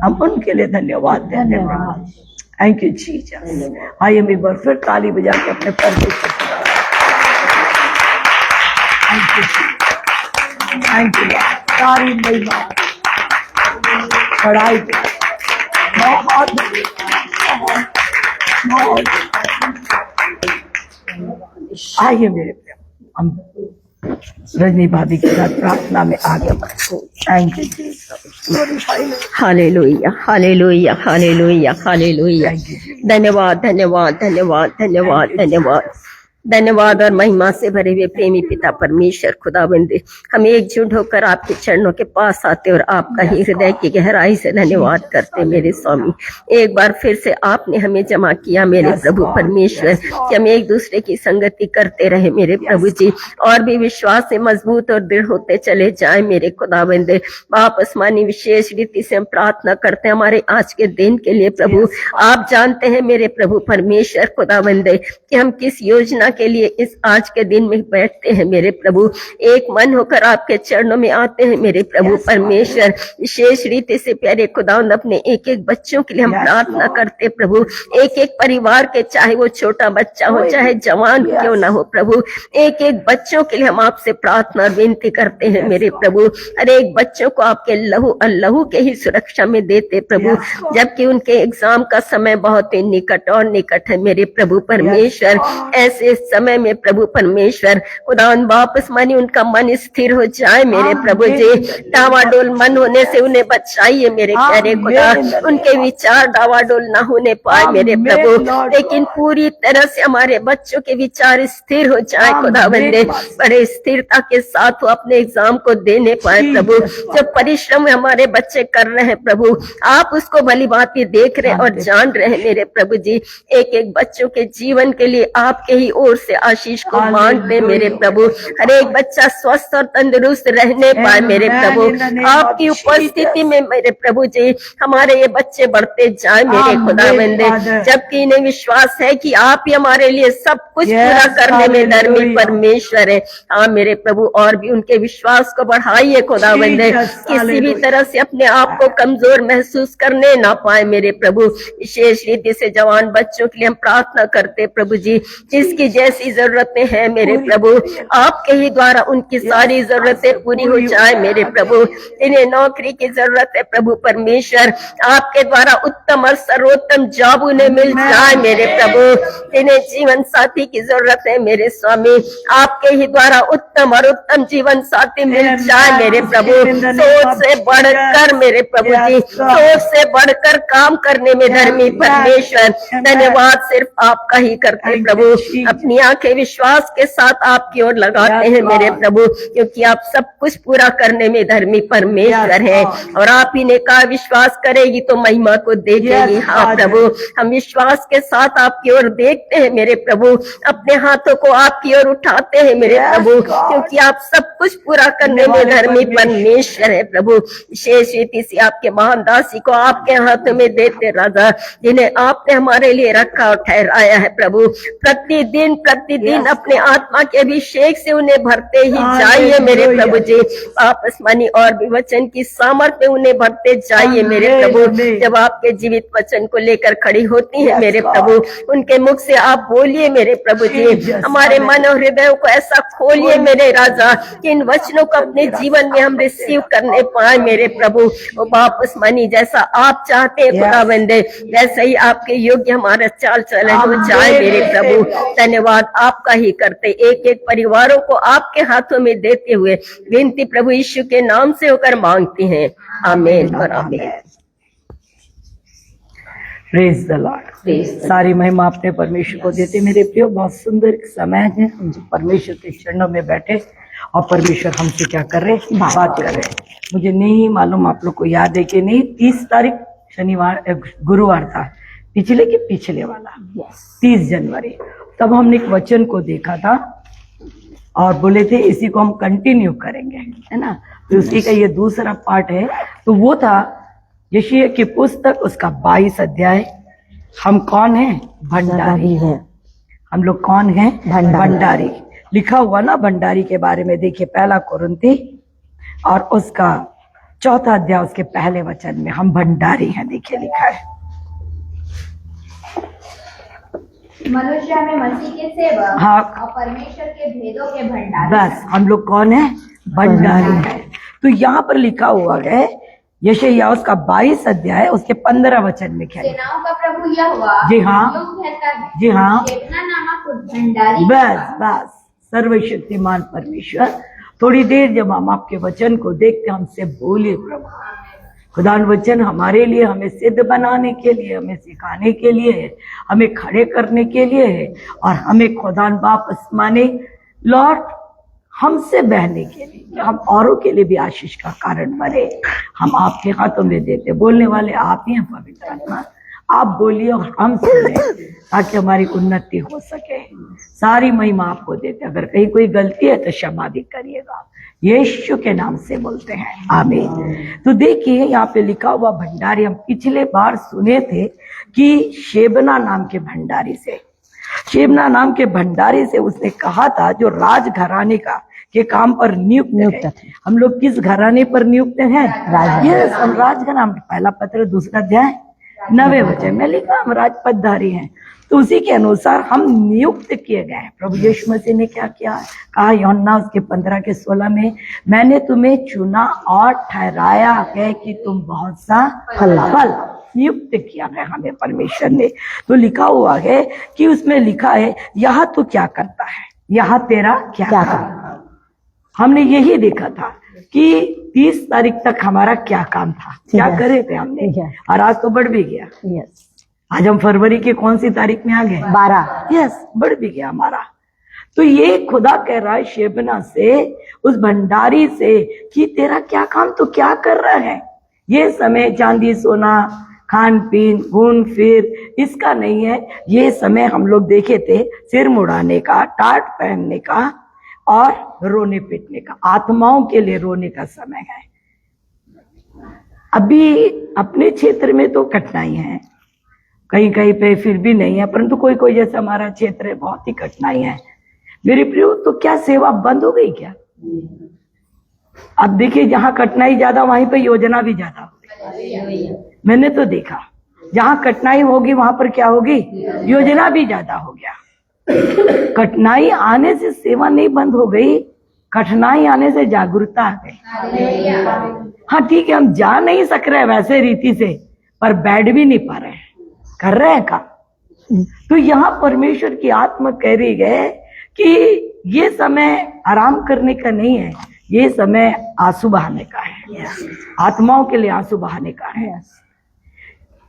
हम उनके लिए धन्यवाद देते हैं। Thank you Jesus. आइए हम एक बार फिर ताली बजा के अपने परमेश्वर को थैंक यू, थैंक यू, सारी महिमा पढ़ाई बहुत बहुत। आइए मेरे प्यारे, हम रजनी भाभी के साथ प्रार्थना में आगे बढ़ो। Thank you. Hallelujah, hallelujah, hallelujah, hallelujah. धन्यवाद, धन्यवाद, धन्यवाद, धन्यवाद, धन्यवाद, धन्यवाद और महिमा से भरे हुए प्रेमी पिता परमेश्वर खुदाबंद, हम एकजुट होकर आपके चरणों के पास आते और आपका ही हृदय की गहराई से धन्यवाद करते मेरे स्वामी। एक बार फिर से आपने हमें जमा किया मेरे प्रभु परमेश्वर, कि हम एक दूसरे की संगति करते रहे मेरे प्रभु जी, और भी विश्वास से मजबूत और दृढ़ होते चले जाए मेरे खुदाबंद। बाप आसमानी विशेष रीति से हम प्रार्थना करते हैं हमारे आज के दिन के लिए प्रभु। आप जानते हैं मेरे प्रभु परमेश्वर खुदाबंद कि हम किस योजना के लिए इस आज के दिन में बैठते हैं मेरे प्रभु। एक मन होकर आपके चरणों में आते हैं मेरे प्रभु परमेश्वर। विशेष रीति से प्यारे खुदावंद अपने एक एक बच्चों के लिए हम प्रार्थना करते प्रभु, एक एक परिवार के, चाहे वो छोटा बच्चा हो चाहे जवान क्यों ना हो प्रभु, एक एक बच्चों के लिए हम आपसे प्रार्थना और विनती करते हैं मेरे प्रभु। हर एक बच्चों को आपके लहू और लहू के ही सुरक्षा में देते प्रभु, जबकि उनके एग्जाम का समय बहुत ही निकट और निकट है मेरे प्रभु परमेश्वर। ऐसे समय में प्रभु परमेश्वर खुदावन वापस मानी उनका मन स्थिर हो जाए मेरे प्रभु जी। डावाडोल मन होने से उन्हें बचाइए मेरे प्यारे खुदा, उनके विचार डावाडोल ना होने पाए मेरे प्रभु, लेकिन पूरी तरह से हमारे बच्चों के विचार स्थिर हो जाए खुदावंदे, बड़े स्थिरता के साथ वो अपने एग्जाम को देने पाए प्रभु। जब परिश्रम हमारे बच्चे कर रहे हैं प्रभु, आप उसको भली भांति देख रहे और जान रहे हैं मेरे प्रभु जी। एक एक बच्चों के जीवन के लिए आपके ही ओर से आशीष को मांगते मेरे प्रभु। हर एक बच्चा स्वस्थ और तंदुरुस्त रहने पाए मेरे प्रभु, आपकी उपस्थिति में मेरे प्रभु जी हमारे ये बच्चे बढ़ते जाए मेरे खुदावंदे, जबकि इन्हें विश्वास है कि आप ही हमारे लिए सब कुछ पूरा करने में धर्मी परमेश्वर है। हाँ मेरे प्रभु, और भी उनके विश्वास को बढ़ाइए खुदावंदे, किसी भी तरह से अपने आप को कमजोर महसूस करने ना पाए मेरे प्रभु। विशेष रीति से जवान बच्चों के लिए हम प्रार्थना करते प्रभु जी, जिसकी जैसी जरूरतें हैं मेरे प्रभु, आपके ही द्वारा उनकी सारी जरूरतें पूरी हो जाए मेरे प्रभु। इन्हें नौकरी की जरूरत है प्रभु परमेश्वर, आपके द्वारा उत्तम और सर्वोत्तम जॉब उन्हें मिल जाए मेरे प्रभु। इन्हें जीवन साथी की जरूरत है मेरे स्वामी, आपके ही द्वारा उत्तम और उत्तम जीवन साथी मिल जाए मेरे प्रभु। सोच से बढ़कर मेरे प्रभु जी, सोच से बढ़कर काम करने में धर्मी परमेश्वर, धन्यवाद सिर्फ आपका ही करते प्रभु। अपनी आंखें विश्वास के साथ आपकी ओर लगाते हैं मेरे प्रभु, क्योंकि आप सब कुछ पूरा करने में धर्मी परमेश्वर है, और आप ही ने कहा विश्वास करेगी तो महिमा को देखेगी। हाँ प्रभु, हम विश्वास के साथ आपकी ओर देखते हैं मेरे प्रभु, अपने हाथों को आपकी ओर उठाते हैं मेरे प्रभु, क्योंकि आप सब कुछ पूरा करने में धर्मी परमेश्वर है प्रभु। विशेष रीति से आपके महान दासी को आपके हाथों में देते राजा, जिन्हें आपने हमारे लिए रखा और ठहराया है प्रभु। प्रतिदिन प्रतिदिन अपने आत्मा के अभिषेक से उन्हें भरते ही जाइए मेरे प्रभु जी। आपस मानी और भी वचन की सामर्थ्य उन्हें भरते जाइए मेरे प्रभु। जब आपके जीवित वचन को लेकर खड़ी होती है मेरे प्रभु, उनके मुख से आप बोलिए मेरे प्रभु जी। हमारे मन और हृदय को ऐसा खोलिए मेरे राजा कि इन वचनों को अपने जीवन में हम रिसीव करने पाए मेरे प्रभु। वापस मानी जैसा आप चाहते हैं खुदावंदे, वैसे ही आपके योग्य हमारा चाल चलन हो जाए मेरे प्रभु। धन्यवाद आपका ही करते, एक एक परिवारों को आपके हाथों में देते हुए विनती प्रभु यीशु के नाम से होकर मांगते हैं, आमीन और आमीन। Praise the Lord. सारी महिमा अपने परमेश्वर को देते मेरे प्रियो। बहुत सुंदर समय है, हम जो परमेश्वर के चरणों में बैठे और परमेश्वर हमसे क्या कर रहे, बात कर रहे। मुझे नहीं मालूम आप लोग को याद है कि नहीं, 30 तारीख शनिवार गुरुवार था, पिछले वाला 30 जनवरी, तब हमने एक वचन को देखा था और बोले थे इसी को हम कंटिन्यू करेंगे, है ना। तो उसी का ये दूसरा पार्ट है। तो वो था यशायाह की पुस्तक, उसका 22 अध्याय। हम कौन हैं? भंडारी हैं। हम लोग कौन हैं? भंडारी। लिखा हुआ ना भंडारी के बारे में, देखिए 1 कोरिन्थी और उसका 4 अध्याय, उसके पहले वचन में हम भंडारी हैं, देखिए लिखा है। मनुष्य में मसीह के सेवक, हाँ, और परमेश्वर के भेदों के भंडारी। बस हम लोग कौन है? भंडारी है। तो यहाँ पर लिखा हुआ है यशायाह उसका 22 अध्याय, उसके 15 वचन में क्या है? सेनाओं का प्रभु यहोवा जी हाँ, यूं कहता है, जी हाँ, शेबना नामक भंडारी बस सर्वशक्तिमान परमेश्वर, थोड़ी देर जब हम आपके वचन को देखते हमसे बोलिए प्रभु। खुदा वचन हमारे लिए, हमें सिद्ध बनाने के लिए, हमें सिखाने के लिए है, हमें खड़े करने के लिए है, और हमें खुदा बाप आसमानी लॉर्ड हमसे बहने के लिए, हम औरों के लिए भी आशीष का कारण बने। हम आपके हाथों में देते, बोलने वाले आप ही हैं पवित्र आत्मा, आप बोलिए और हम सुने, ताकि हमारी उन्नति हो सके। सारी महिमा आपको देते, अगर कहीं कोई गलती है तो क्षमा भी करिएगा, यीशु के नाम से बोलते हैं, आमीन। तो देखिए यहाँ पे लिखा हुआ भंडारी, हम पिछले बार सुने थे कि शेबना नाम के भंडारी से, शेबना नाम के भंडारी से उसने कहा था जो राजघराने का के काम पर नियुक्त थे। हम लोग किस घराने पर नियुक्त हैं? यस, हम राजघराना। पहला पत्र 2 अध्याय 9वें वचन में लिखा हम राजपदधारी हैं। तो उसी के अनुसार हम नियुक्त किए गए हैं। प्रभु यीशु मसीह ने क्या किया? कहा यूहन्ना उसके 15 के 16 में, मैंने तुम्हें चुना और ठहराया है कि तुम बहुत सा फल नियुक्त किया है हमें परमेश्वर ने। तो लिखा हुआ है कि उसमें लिखा है यहाँ तू क्या करता है, यहाँ तेरा क्या काम। हमने यही देखा था कि 30 तारीख तक हमारा क्या काम था, क्या करे थे हमने, और आज तो बढ़ भी गया। आज हम फरवरी के कौन सी तारीख में आ गए? 12। यस, बढ़ भी गया हमारा। तो ये खुदा कह रहा है शेबना से, उस भंडारी से, कि तेरा क्या काम, तो क्या कर रहा है। ये समय चांदी सोना खान पीन घूम फिर इसका नहीं है। ये समय हम लोग देखे थे सिर मुड़ाने का, टाट पहनने का और रोने पीटने का, आत्माओं के लिए रोने का समय है। अभी अपने क्षेत्र में तो कठिनाई है, कहीं कहीं पे फिर भी नहीं है, परंतु कोई कोई जैसा हमारा क्षेत्र है बहुत ही कठिनाई है। मेरे प्रियो, तो क्या सेवा बंद हो गई क्या? अब देखिए, जहां कठिनाई ज्यादा वहीं पे योजना भी ज्यादा होगी। मैंने तो देखा जहां कठिनाई होगी वहां पर क्या होगी? योजना भी ज्यादा हो गया। कठिनाई आने से सेवा नहीं बंद हो गई, कठिनाई आने से जागरूकता आ गई। हाँ ठीक है, हम जा नहीं सक रहे वैसे रीति से, पर बैठ भी नहीं पा रहे हैं, कर रहे हैं काम। तो यहाँ परमेश्वर की आत्मा कह रही है कि ये समय आराम करने का नहीं है, ये समय आंसू बहाने का है, आत्माओं के लिए आंसू बहाने का है।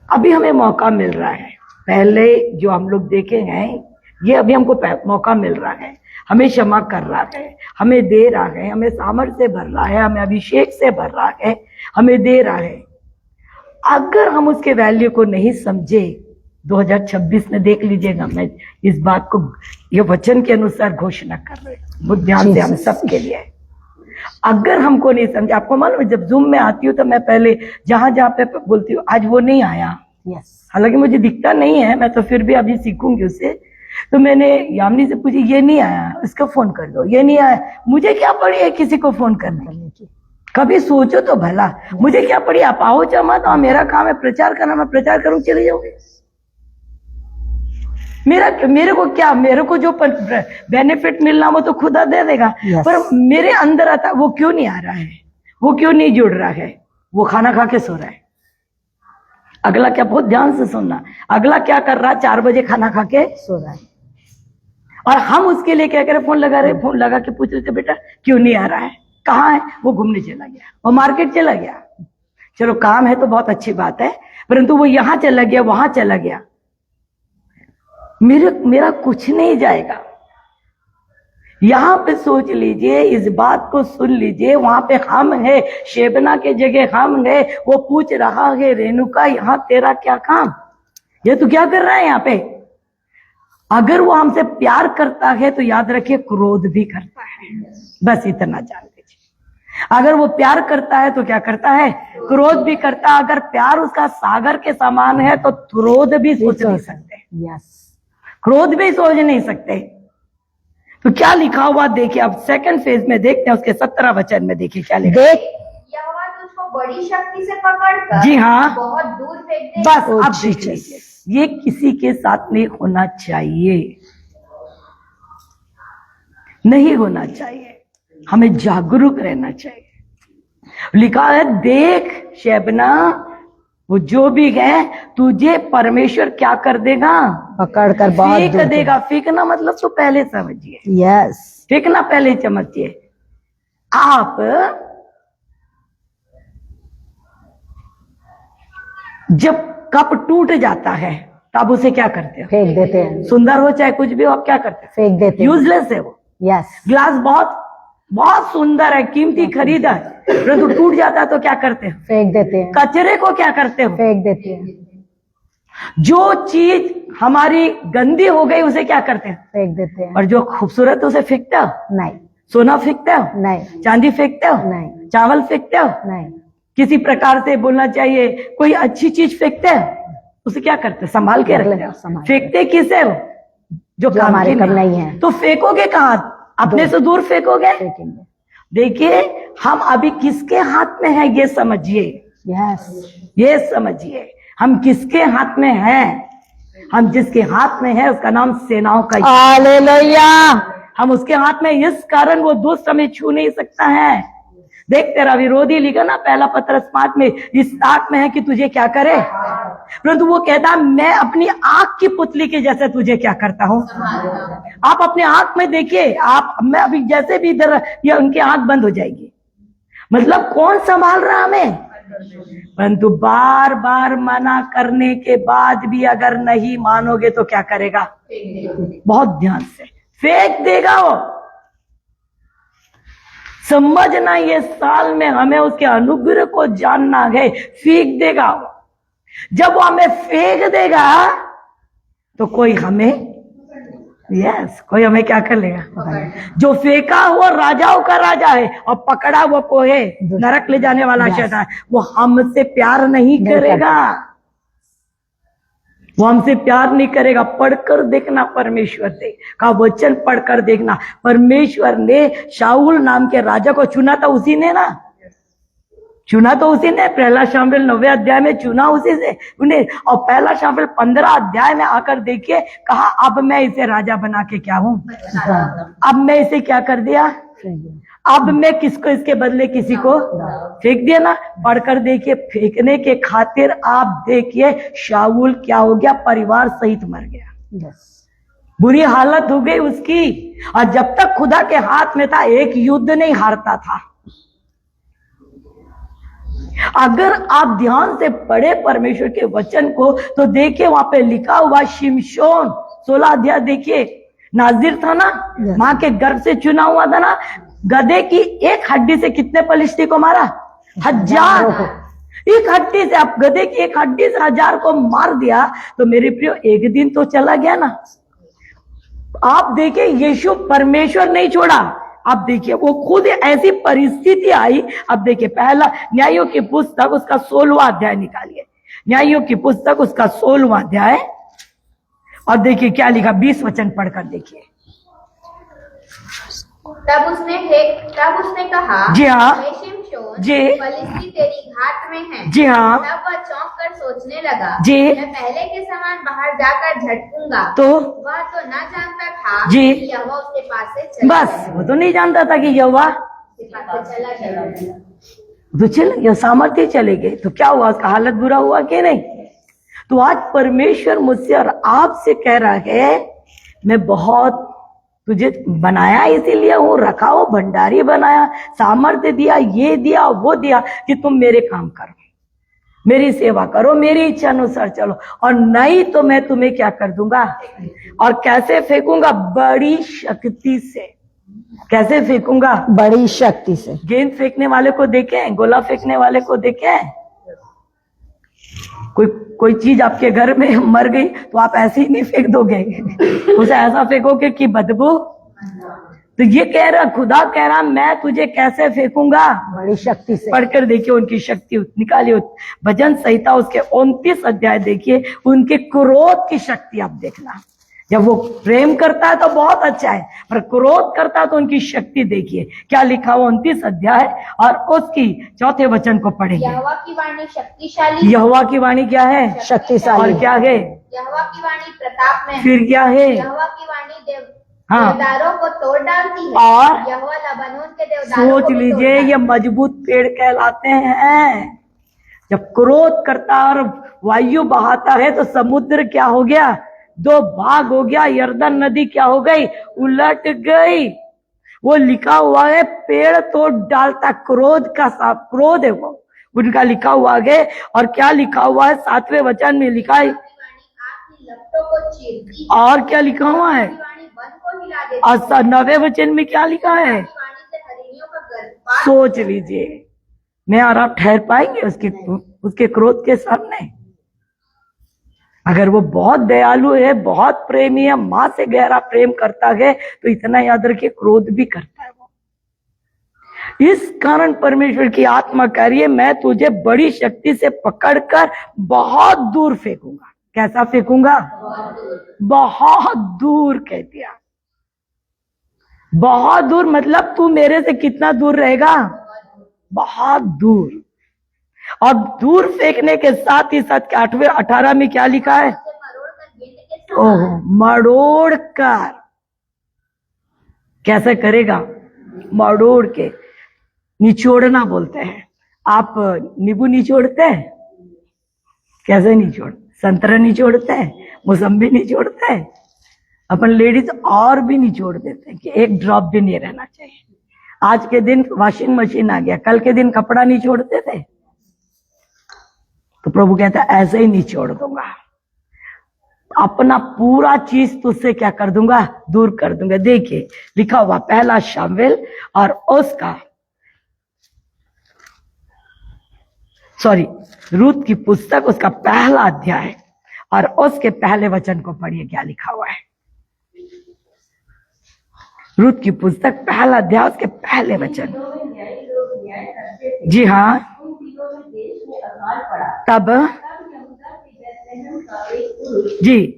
अभी हमें मौका मिल रहा है, पहले जो हम लोग देखे हैं ये अभी हमको मौका मिल रहा है, हमें क्षमा कर रहा है, हमें दे रहा है, हमें सामर्थ्य से भर रहा है, हमें अभिषेक से भर रहा है, हमें दे रहा है। अगर हम उसके वैल्यू को नहीं समझे, 2026 में देख लीजिएगा, मैं इस बात को ये वचन के अनुसार घोषणा कर रहे हैं, बहुत ध्यान से हम सबके लिए। अगर हमको नहीं समझे, आपको मालूम है जब जूम में आती हूँ तो मैं पहले जहां जहां पे बोलती हूँ आज वो नहीं आया, हालांकि मुझे दिखता नहीं है, मैं तो फिर भी अभी सीखूंगी उससे। तो मैंने यामिनी से पूछी, ये नहीं आया, इसको फोन कर दो, ये नहीं आया, मुझे क्या पड़ी है किसी को फोन करने की? कभी सोचो तो भला, मुझे क्या पड़ी, आप आओ जमा, तो मेरा काम है प्रचार करना, मैं प्रचार करूं, चले जाओगे। मेरे को क्या, मेरे को जो बेनिफिट मिलना वो तो खुदा दे देगा, पर मेरे अंदर आता वो क्यों नहीं आ रहा है, वो क्यों नहीं जुड़ रहा है, वो खाना खा के सो रहा है। अगला क्या, बहुत ध्यान से सुनना, अगला क्या कर रहा है, 4 बजे खाना खा के सो रहा है, और हम उसके लिए क्या करें, फोन लगा रहे, फोन लगा के पूछ रहे थे बेटा क्यों नहीं आ रहा है, कहाँ है, वो घूमने चला गया, वो मार्केट चला गया। चलो काम है तो बहुत अच्छी बात है, परंतु वो यहां चला गया, वहां चला गया, मेरा कुछ नहीं जाएगा। यहां पे सोच लीजिए, इस बात को सुन लीजिए, वहां पे हम है, शेबना के जगह हम है, वो पूछ रहा है रेणुका यहाँ तेरा क्या काम, ये तू क्या कर रहा है यहाँ पे। अगर वो हमसे प्यार करता है तो याद रखिए क्रोध भी करता है, बस इतना जान लीजिए। अगर वो प्यार करता है तो क्या करता है, क्रोध भी करता है। अगर प्यार उसका सागर के समान है तो क्रोध भी सोच नहीं सकते, क्रोध भी सोच नहीं सकते। तो क्या लिखा हुआ देखिए, अब सेकंड फेज में देखते हैं, उसके 17 वचन में देखिए क्या लिखा। देख, यहोवा तुझको बड़ी शक्ति से पकड़कर जी हाँ, बहुत दूर फेंक दे। बस अब देख लीजिए, ये किसी के साथ नहीं होना चाहिए, नहीं होना चाहिए, हमें जागरूक रहना चाहिए। लिखा है देख शेबना, वो जो भी है तुझे परमेश्वर क्या कर देगा, पकड़ कर फेंक देगा। फेंकना मतलब तो पहले समझिए, यस, फेंकना पहले समझिए। आप जब कप टूट जाता है तो आप उसे क्या करते हो? फेंक देते हैं, सुंदर हो चाहे कुछ भी हो, आप क्या करते हो? फेंक देते हैं। यूजलेस है वो। यस, ग्लास बहुत बहुत सुंदर है, कीमती खरीदा है, परंतु टूट जाता है तो क्या करते हो? फेंक देते हैं, कचरे को क्या करते हो? फेंक देते हैं, जो चीज हमारी गंदी हो गई उसे क्या करते हैं? फेंक देते हैं। और जो खूबसूरत है उसे फेंकते हो? नहीं, सोना फेंकते हो? नहीं, चांदी फेंकते हो? नहीं, चावल फेंकते हो? नहीं, किसी प्रकार से बोलना चाहिए कोई अच्छी चीज फेंकते हैं, उसे क्या करते हैं? संभाल के रखते हो। संभाल के। फेंकते किसे हो? जो काम हमारे की कम नहीं है। तो फेंकोगे कहाँ? अपने से दूर फेंकोगे। फेंकेंगे। देखिए हम अभी किसके हाथ में है ये समझिए, यस, ये समझिए हम किसके हाथ में हैं। हम जिसके हाथ में है उसका नाम सेनाओं का यहोवा। हालेलुया। हम उसके हाथ में इस कारण वो दुष्ट हमें छू नहीं सकता है। देख तेरा विरोधी लिखा ना पहला पत्रस 5 में, इस ताक में है कि तुझे क्या करे, परंतु वो कहता मैं अपनी आंख की पुतली के जैसे तुझे क्या करता हूं। आप अपने आंख में देखिए, आप मैं अभी जैसे भी इधर ये उनकी आंख बंद हो जाएगी, मतलब कौन संभाल रहा हमें। परंतु बार बार मना करने के बाद भी अगर नहीं मानोगे तो क्या करेगा? बहुत ध्यान से फेंक देगा वो। समझना ये साल में हमें उसके अनुग्रह को जानना है। फेंक देगा वो। जब वो हमें फेंक देगा तो कोई हमें कोई हमें क्या कर लेगा? जो फेंका हुआ राजाओं का राजा है और पकड़ा वो को है नरक ले जाने वाला शैतान, वो हमसे प्यार नहीं करेगा। वो हमसे प्यार नहीं करेगा। पढ़कर देखना परमेश्वर से का वचन, पढ़कर देखना। परमेश्वर ने शाऊल नाम के राजा को चुना था, उसी ने ना चुना, तो उसी ने। पहला शामुएल 9वें अध्याय में चुना उसी से उन्हें, और पहला शामुएल 15 अध्याय में आकर देखिए कहा अब मैं इसे राजा बना के क्या हूं, अब मैं इसे क्या कर दिया, अब मैं किसको इसके बदले किसी को फेंक दिया ना। पढ़कर देखिए, फेंकने के खातिर आप देखिए शाऊल क्या हो गया, परिवार सहित मर गया। बुरी हालत हो गई उसकी। और जब तक खुदा के हाथ में था एक युद्ध नहीं हारता था। अगर आप ध्यान से पढ़े परमेश्वर के वचन को तो देखिए वहां पे लिखा हुआ शिमशोन 16 अध्याय देखिए, नाजिर था ना, मां के गर्भ से चुना हुआ था ना। गधे की एक हड्डी से कितने पलिश्ती को मारा? 1000। एक हड्डी से, आप गधे की एक हड्डी से 1000 को मार दिया तो मेरे प्रियो एक दिन तो चला गया ना। आप देखिए यीशु परमेश्वर नहीं छोड़ा। अब देखिए वो खुद ऐसी परिस्थिति आई। अब देखिए पहला न्यायों की पुस्तक उसका 16वां अध्याय निकालिए, न्यायों की पुस्तक उसका 16वां अध्याय, और देखिए क्या लिखा, 20 वचन पढ़कर देखिए। तब उसने कहा, जी हाँ, हे शिमशोन, जी, फलिस्ती तेरी घाट में है। जी हाँ। तब वह चौंक कर सोचने लगा, जी, मैं पहले के समान बाहर जाकर झटकूंगा। तो वह तो ना जानता था जी, कि यहोवा उसके पास से चला बस गया। वो तो नहीं जानता था कि यहोवा चला गया। तो चल ये सामर्थ्य चले गए तो क्या हुआ, उसका हालत बुरा हुआ कि नहीं। तो आज परमेश्वर मुझसे और आपसे कह रहा है मैं बहुत तुझे बनाया इसीलिए हूं, रखा हो, भंडारी बनाया, सामर्थ्य दिया, ये दिया वो दिया कि तुम मेरे काम करो, मेरी सेवा करो, मेरी इच्छा अनुसार चलो, और नहीं तो मैं तुम्हें क्या कर दूंगा। और कैसे फेंकूंगा? बड़ी शक्ति से। कैसे फेंकूंगा? बड़ी शक्ति से। गेंद फेंकने वाले को देखें, गोला फेंकने वाले को देखें। कोई चीज आपके घर में मर गई तो आप ऐसे ही नहीं फेंक दोगे, उसे ऐसा फेंकोगे कि बदबू। तो ये कह रहा, खुदा कह रहा मैं तुझे कैसे फेंकूंगा? बड़ी शक्ति से। पढ़कर देखिए उनकी शक्ति निकालिए। भजन संहिता उसके 29 अध्याय देखिए, उनके क्रोध की शक्ति आप देखना। जब वो प्रेम करता है तो बहुत अच्छा है, पर क्रोध करता है तो उनकी शक्ति देखिए क्या लिखा हुआ 29 अध्याय और उसकी 4थे वचन को पढ़ेंगे। यहोवा की वाणी शक्तिशाली। यहोवा की वाणी क्या है? शक्तिशाली। और क्या है? यहोवा की वाणी प्रताप में। फिर क्या है? यहोवा की वाणी हाँ। देवदारों को तोड़ डालती है। और यहोवा लबानोन के देवदारों सोच को भी लीजिए तोड़ता है। ये मजबूत पेड़ कहलाते हैं। जब क्रोध करता और वायु बहाता है तो समुद्र क्या हो गया? 2 भाग हो गया। यर्दन नदी क्या हो गई? उलट गई। वो लिखा हुआ है पेड़ तोड़ डालता, क्रोध का क्रोध है वो उनका लिखा हुआ है। और क्या लिखा हुआ है 7वें वचन में लिखा है, आपकी लपटों को चीरती है, और क्या लिखा हुआ है, वाणी वन को हिला देती और 9वें वचन में क्या लिखा है, है, वाणी से हरिणियों का गर्भपात सोच लीजिए। मैं और आप ठहर पाएंगे उसके क्रोध के सामने? अगर वो बहुत दयालु है, बहुत प्रेमी है, मां से गहरा प्रेम करता है, तो इतना याद रखिए क्रोध भी करता है वो। इस कारण परमेश्वर की आत्मा कह रही है मैं तुझे बड़ी शक्ति से पकड़कर बहुत दूर फेंकूंगा। कैसा फेंकूंगा? बहुत दूर कह दिया। बहुत दूर मतलब तू मेरे से कितना दूर रहेगा? बहुत दूर। और दूर फेंकने के साथ ही साथ 8वें 18 में क्या लिखा है? ओह, मरोड़ कर। कैसे करेगा? मरोड़ के, निचोड़ना बोलते हैं। आप नींबू निचोड़ते हैं? कैसे निचोड़? संतरा निचोड़ते हैं, मौसम्बी निचोड़ते हैं। अपन लेडीज और भी निचोड़ देते हैं कि एक ड्रॉप भी नहीं रहना चाहिए। आज के दिन वॉशिंग मशीन आ गया, कल के दिन कपड़ा निचोड़ते थे। तो प्रभु कहता है ऐसे ही निचोड़ दूंगा, अपना पूरा चीज तुझसे क्या कर दूंगा? दूर कर दूंगा। देखिए लिखा हुआ पहला शामुएल और उसका रूत की पुस्तक, उसका पहला अध्याय और उसके पहले वचन को पढ़िए क्या लिखा हुआ है। रूत की पुस्तक पहला अध्याय उसके पहले वचन। जी हाँ, तब जी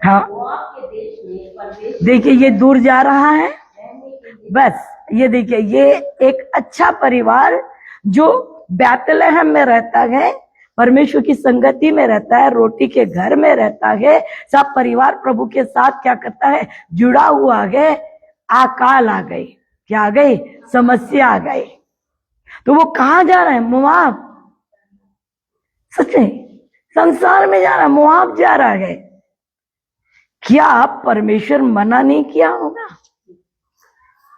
हाँ, देखिए ये दूर जा रहा है। बस ये देखिए, ये एक अच्छा परिवार जो बैतलहम में रहता है, परमेश्वर की संगति में रहता है, रोटी के घर में रहता है, सब परिवार प्रभु के साथ क्या करता है? जुड़ा हुआ है। अकाल आ गई, क्या आ गई? समस्या आ गई। तो वो कहां जा रहा है? मोआब। सच में संसार में जा रहा है, मोआब जा रहा है। क्या परमेश्वर मना नहीं किया होगा?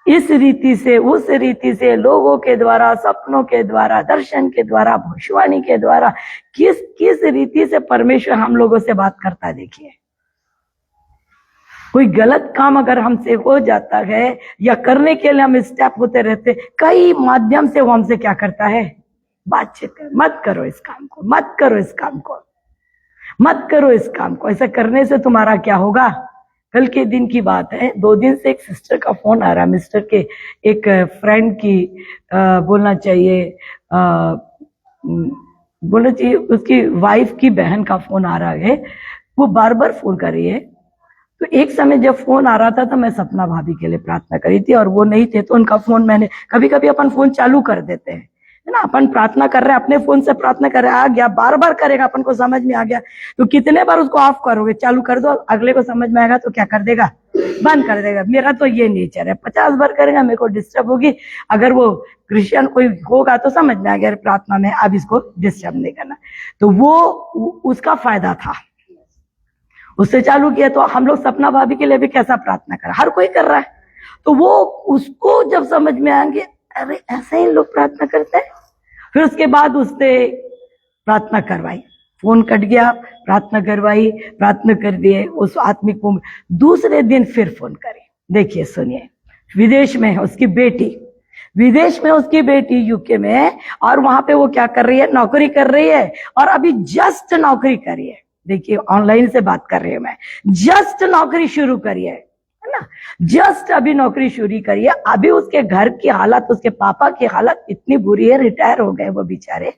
इस रीति से, उस रीति से, लोगों के द्वारा, सपनों के द्वारा, दर्शन के द्वारा, भविष्यवाणी के द्वारा, किस किस रीति से परमेश्वर हम लोगों से बात करता है। देखिए कोई गलत काम अगर हमसे हो जाता है या करने के लिए हम स्टेप होते रहते, कई माध्यम से वो हमसे क्या करता है? बातचीत कर, मत करो इस काम को, मत करो इस काम को, मत करो इस काम को। ऐसा करने से तुम्हारा क्या होगा? कल के दिन की बात है, 2 दिन से एक सिस्टर का फोन आ रहा है, मिस्टर के एक फ्रेंड की बोलना चाहिए उसकी वाइफ की बहन का फोन आ रहा है। वो बार बार फोन कर रही है। तो एक समय जब फोन आ रहा था तो मैं सपना भाभी के लिए प्रार्थना करी थी और वो नहीं थे, तो उनका फोन मैंने, कभी कभी अपन फोन चालू कर देते हैं, है ना, अपन प्रार्थना कर रहे हैं, अपने फोन से प्रार्थना कर रहे हैं, आ गया, बार बार करेगा, अपन को समझ में आ गया, तो कितने बार उसको ऑफ करोगे? चालू कर दो, अगले को समझ में आएगा तो क्या कर देगा? बंद कर देगा। मेरा तो ये नेचर है, 50 बार करेगा, मेरे को डिस्टर्ब होगी। अगर वो क्रिश्चियन कोई होगा तो समझ में आ गया प्रार्थना में अब इसको डिस्टर्ब नहीं करना। तो वो उसका फायदा था, उससे चालू किया। तो हम लोग सपना भाभी के लिए भी कैसा प्रार्थना कर, हर कोई कर रहा है। तो वो उसको जब समझ में आएंगे, अरे ऐसे ही लोग प्रार्थना करते हैं। फिर उसके बाद उसने प्रार्थना करवाई, फोन कट गया, प्रार्थना करवाई, प्रार्थना कर दिए उस आत्मिक को। दूसरे दिन फिर फोन करे। देखिए सुनिए, विदेश में है उसकी बेटी, विदेश में उसकी बेटी यूके में है, और वहां पे वो क्या कर रही है? नौकरी कर रही है, और अभी जस्ट नौकरी करी है। देखिए ऑनलाइन से बात कर रही हूं मैं, जस्ट नौकरी शुरू करी है ना, जस्ट अभी नौकरी शुरू करी है। अभी उसके घर की हालत, उसके पापा की हालत इतनी बुरी है, रिटायर हो गए वो बेचारे,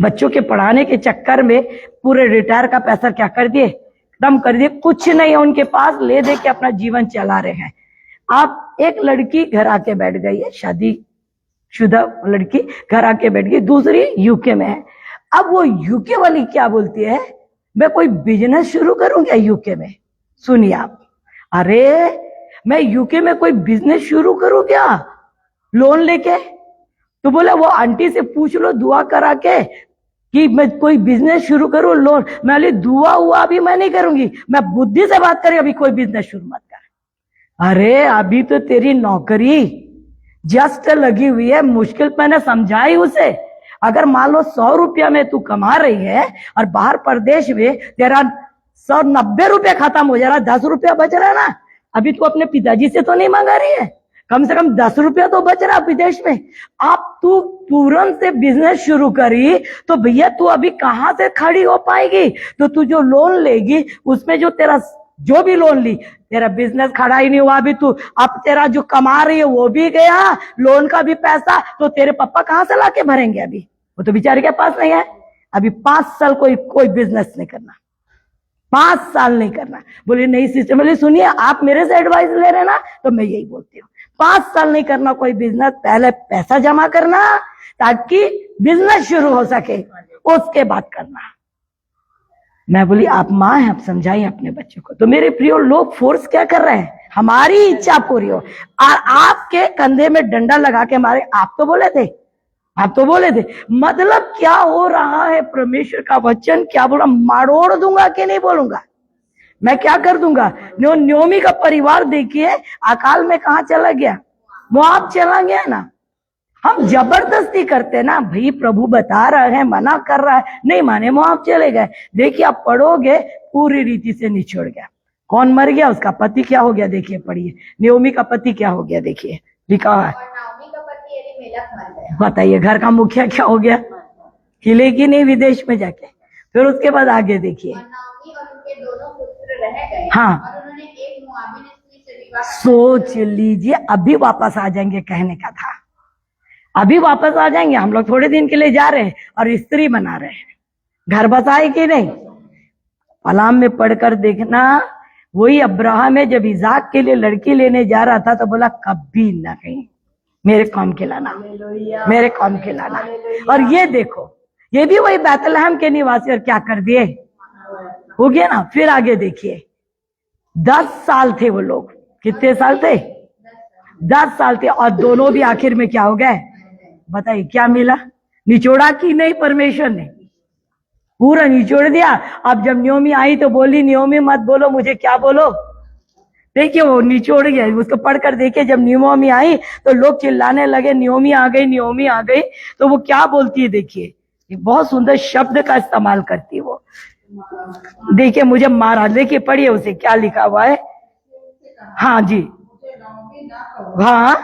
बच्चों के पढ़ाने के चक्कर में पूरे रिटायर का पैसा क्या कर दिए? खत्म कर दिए। कुछ नहीं है उनके पास, ले दे के अपना जीवन चला रहे हैं। अब एक लड़की घर आके बैठ गई है, शादीशुदा लड़की घर आके बैठ गई, दूसरी यूके में है। अब वो यूके वाली क्या बोलती है? मैं कोई बिजनेस शुरू करूं क्या यूके में? सुनिए आप, अरे मैं यूके में कोई बिजनेस शुरू करूं क्या लोन लेके? तो बोला वो आंटी से पूछ लो दुआ करा के कि मैं कोई बिजनेस शुरू करूं लोन। मैं बोली दुआ हुआ अभी मैं नहीं करूंगी, मैं बुद्धि से बात करी, अभी कोई बिजनेस शुरू मत कर। अरे अभी तो तेरी नौकरी जस्ट लगी हुई है, मुश्किल मैंने समझाई उसे। अगर मान लो 100 रुपया में तू कमा रही है और बाहर प्रदेश में तेरा 190 रुपया खत्म हो जा रहा, 10 रुपया बच रहा है ना, अभी तू अपने पिताजी से तो नहीं मांगा रही है, कम से कम 10 रुपया तो बच रहा विदेश में। आप तू तुरंत से बिजनेस शुरू करी तो भैया तू अभी कहां से खड़ी हो पाएगी? तो तू जो लोन लेगी उसमें जो तेरा जो भी लोन ली, तेरा बिजनेस खड़ा ही नहीं हुआ अभी। तू अब तेरा जो कमा रही है वो भी गया, लोन का भी पैसा तो तेरे पापा कहां से लाके भरेंगे? अभी वो तो बेचारे के पास नहीं है। अभी 5 साल कोई बिजनेस नहीं करना, 5 साल नहीं करना। बोले नहीं सिस्टर, बोले सुनिए आप मेरे से एडवाइस ले रहे ना, तो मैं यही बोलती हूँ 5 साल नहीं करना कोई बिजनेस, पहले पैसा जमा करना ताकि बिजनेस शुरू हो सके, उसके बाद करना। मैं बोली आप माँ हैं, आप समझाइए अपने बच्चों को। तो मेरे प्रियो लोग फोर्स क्या कर रहे हैं? हमारी इच्छा पूरी हो, और आपके कंधे में डंडा लगा के मारे। आप तो बोले थे, मतलब क्या हो रहा है? परमेश्वर का वचन क्या बोला? मरोड़ दूंगा कि नहीं बोलूंगा? मैं क्या कर दूंगा? न्योमी का परिवार देखिए अकाल में कहा चला गया, मोआब चला गया ना। हम जबरदस्ती करते ना, भाई प्रभु बता रहा है, मना कर रहा है, नहीं माने मोआब चले गए। देखिए आप पढ़ोगे पूरी रीति से निछोड़ गया। कौन मर गया? उसका पति क्या हो गया? देखिए पढ़िए, न्योमी का पति क्या हो गया? देखिए लिखा है। और नाओमी का पति एलीमेलेक मर गया। बताइए घर का मुखिया क्या हो गया? हिले की नहीं विदेश में जाके। फिर उसके बाद आगे देखिए, और नाओमी और उनके दोनों पुत्र रह गए। हाँ। और उन्होंने एक मोआबिन स्त्री से विवाह। सोच लीजिए, अभी वापस आ जाएंगे, कहने का था अभी वापस आ जाएंगे। हम लोग थोड़े दिन के लिए जा रहे हैं और स्त्री बना रहे हैं, घर बसाए कि नहीं? पलाम में पढ़कर देखना, वही अब्राहम है जब इजाक के लिए लड़की लेने जा रहा था तो बोला कभी नहीं, मेरे काम के लाना, मेरे काम के लाना। और ये देखो, ये भी वही बैतलहम के निवासी, और क्या कर दिए? हो गया ना। फिर आगे देखिए, 10 साल थे वो लोग। कितने साल थे? 10 साल थे, और दोनों भी आखिर में क्या हो गए? बताइए क्या मिला? निचोड़ा कि नहीं? परमेश्वर ने पूरा निचोड़ दिया। अब जब न्योमी आई तो बोली न्योमी मत बोलो मुझे, क्या बोलो? देखिए वो निचोड़ गया। उसको पढ़कर देखिए, जब न्योमी आई तो लोग चिल्लाने लगे न्योमी आ गई, न्योमी आ गई। तो वो क्या बोलती है देखिए, एक बहुत सुंदर शब्द का इस्तेमाल करती है वो। देखिए मुझे मारा, देखिए पढ़िए उसे क्या लिखा हुआ है। हाँ जी, हाँ,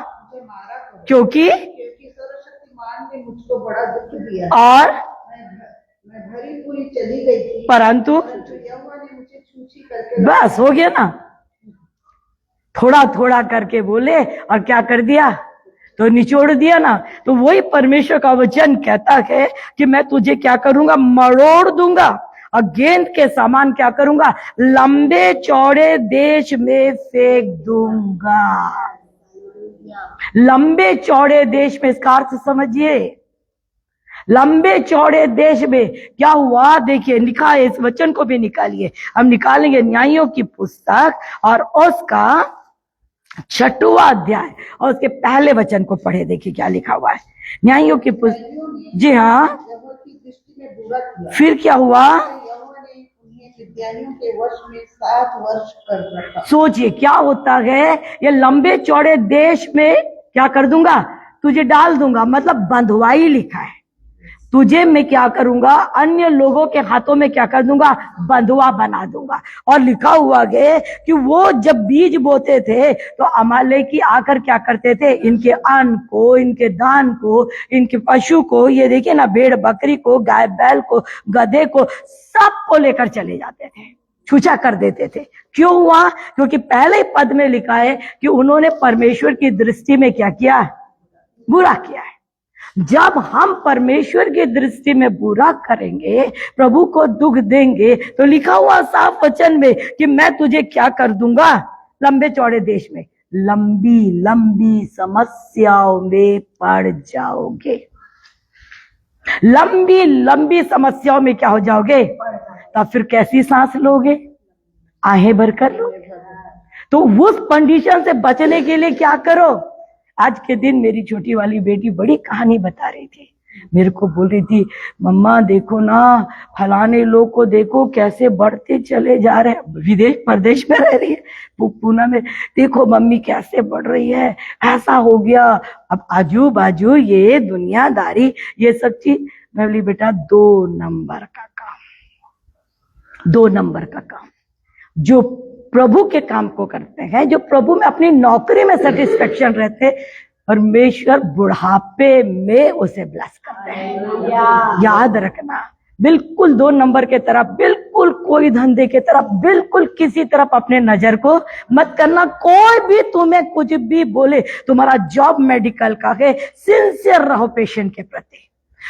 क्योंकि सर्वशक्तिमान ने मुझको बड़ा दुख दिया और मैं भरी पूरी चली गई थी, परंतु यहोवा ने मुझे छूछी करके बस हो गया ना। थोड़ा थोड़ा करके बोले और क्या कर दिया? तो निचोड़ दिया ना। तो वही परमेश्वर का वचन कहता है कि मैं तुझे क्या करूंगा? मरोड़ दूंगा, और गेंद के समान क्या करूंगा? लंबे चौड़े देश में फेंक दूंगा। लंबे चौड़े देश में, इसका अर्थ समझिए। लंबे चौड़े देश में क्या हुआ? देखिए लिखा है, इस वचन को भी निकालिए। हम निकालेंगे न्यायों की पुस्तक और उसका 6वां अध्याय और उसके पहले वचन को पढ़े। देखिए क्या लिखा हुआ है न्यायों की पुस्तक। जी हाँ, यहोवा की दृष्टि में बुरा किया। फिर क्या हुआ? यहोवा ने उन्हें मिद्यानियों के वश में 7 वर्ष कर रखा। सोचिए क्या होता है। ये लंबे चौड़े देश में क्या कर दूंगा? तुझे डाल दूंगा, मतलब बंधुआई लिखा है। तुझे मैं क्या करूंगा? अन्य लोगों के हाथों में क्या कर दूंगा? बंधुआ बना दूंगा। और लिखा हुआ है कि वो जब बीज बोते थे तो अमालेकी आकर क्या करते थे? इनके अन्न को, इनके धान को, इनके पशु को, ये देखिए ना, भेड़ बकरी को, गाय बैल को, गधे को, सबको लेकर चले जाते थे, छूछा कर देते थे। क्यों हुआ? क्योंकि पहले पद में लिखा है कि उन्होंने परमेश्वर की दृष्टि में क्या किया? बुरा किया है। जब हम परमेश्वर की दृष्टि में बुरा करेंगे, प्रभु को दुख देंगे, तो लिखा हुआ साफ वचन में कि मैं तुझे क्या कर दूंगा? लंबे चौड़े देश में लंबी लंबी समस्याओं में पड़ जाओगे। लंबी लंबी समस्याओं में क्या हो जाओगे? तब फिर कैसी सांस लोगे? आहें भरकर लोगे। तो उस कंडीशन से बचने के लिए क्या करो? आज के दिन मेरी छोटी वाली बेटी बड़ी कहानी बता रही थी। मेरे को बोल रही थी, मम्मा देखो ना, फलाने लोग को देखो कैसे बढ़ते चले जा रहे हैं, विदेश प्रदेश में रह रही है, पूना में, देखो मम्मी कैसे बढ़ रही है, ऐसा हो गया। अब आजू बाजू ये दुनियादारी, ये सब चीज। मैं बोली बेटा 2 नंबर का काम, 2 नंबर का काम। जो प्रभु के काम को करते हैं, जो प्रभु में अपनी नौकरी में सेटिस्फेक्शन रहते, परमेश्वर बुढ़ापे में उसे ब्लेस करते हैं। याद रखना, बिल्कुल 2 नंबर के तरफ, बिल्कुल कोई धंधे के तरफ, बिल्कुल किसी तरफ अपने नजर को मत करना। कोई भी तुम्हें कुछ भी बोले, तुम्हारा जॉब मेडिकल का है, सिंसियर रहो पेशेंट के प्रति,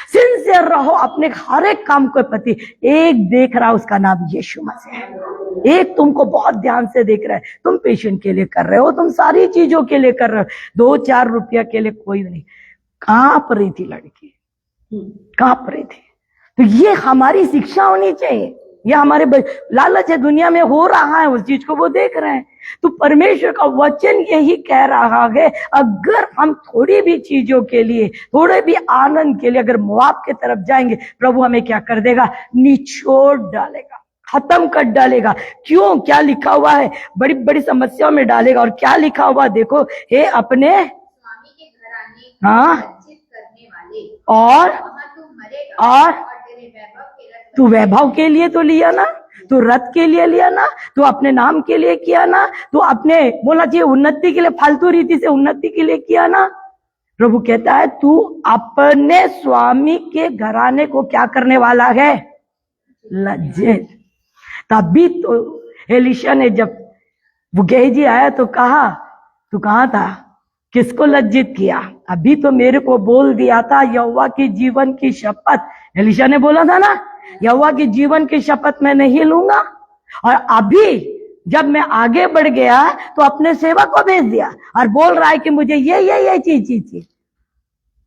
सिंसियर रहो अपने हर एक काम के प्रति। एक देख रहा, उसका नाम यीशु मसीह है। एक तुमको बहुत ध्यान से देख रहा है, तुम पेशेंट के लिए कर रहे हो, तुम सारी चीजों के लिए कर रहे हो, 2-4 रुपया के लिए कोई नहीं। कांप रही थी लड़की, कांप रही थी। तो ये हमारी शिक्षा होनी चाहिए। ये हमारे लालच है, दुनिया में हो रहा है, उस चीज को वो देख रहे हैं। तो परमेश्वर का वचन यही कह रहा है, अगर हम थोड़ी भी चीजों के लिए, थोड़े भी आनंद के लिए अगर मोआब के तरफ जाएंगे, प्रभु हमें क्या कर देगा? निचोड़ डालेगा, खत्म कर डालेगा। क्यों? क्या लिखा हुआ है? बड़ी बड़ी समस्याओं में डालेगा। और क्या लिखा हुआ देखो, हे अपने स्वामी के घराने हाँ लज्जित करने वाले, और वहाँ तू मरेगा और तेरे वैभव के रथ तू वैभव के लिए तो लिया ना, तू रथ के लिए लिया ना, तू अपने नाम के लिए किया ना, तू अपने बोलना चाहिए उन्नति के लिए, फालतू रीति से उन्नति के लिए किया ना। प्रभु कहता है तू अपने स्वामी के घराने को क्या करने वाला है? लज्जित। तभी तो एलिशा ने, जब वो गेहजी आया तो कहा, तू कहाँ था? किसको लज्जित किया? अभी तो मेरे को बोल दिया था यहोवा की जीवन की शपथ। एलिशा ने बोला था ना, यहोवा की जीवन की शपथ मैं नहीं लूंगा। और अभी जब मैं आगे बढ़ गया तो अपने सेवक को भेज दिया और बोल रहा है कि मुझे ये चीज।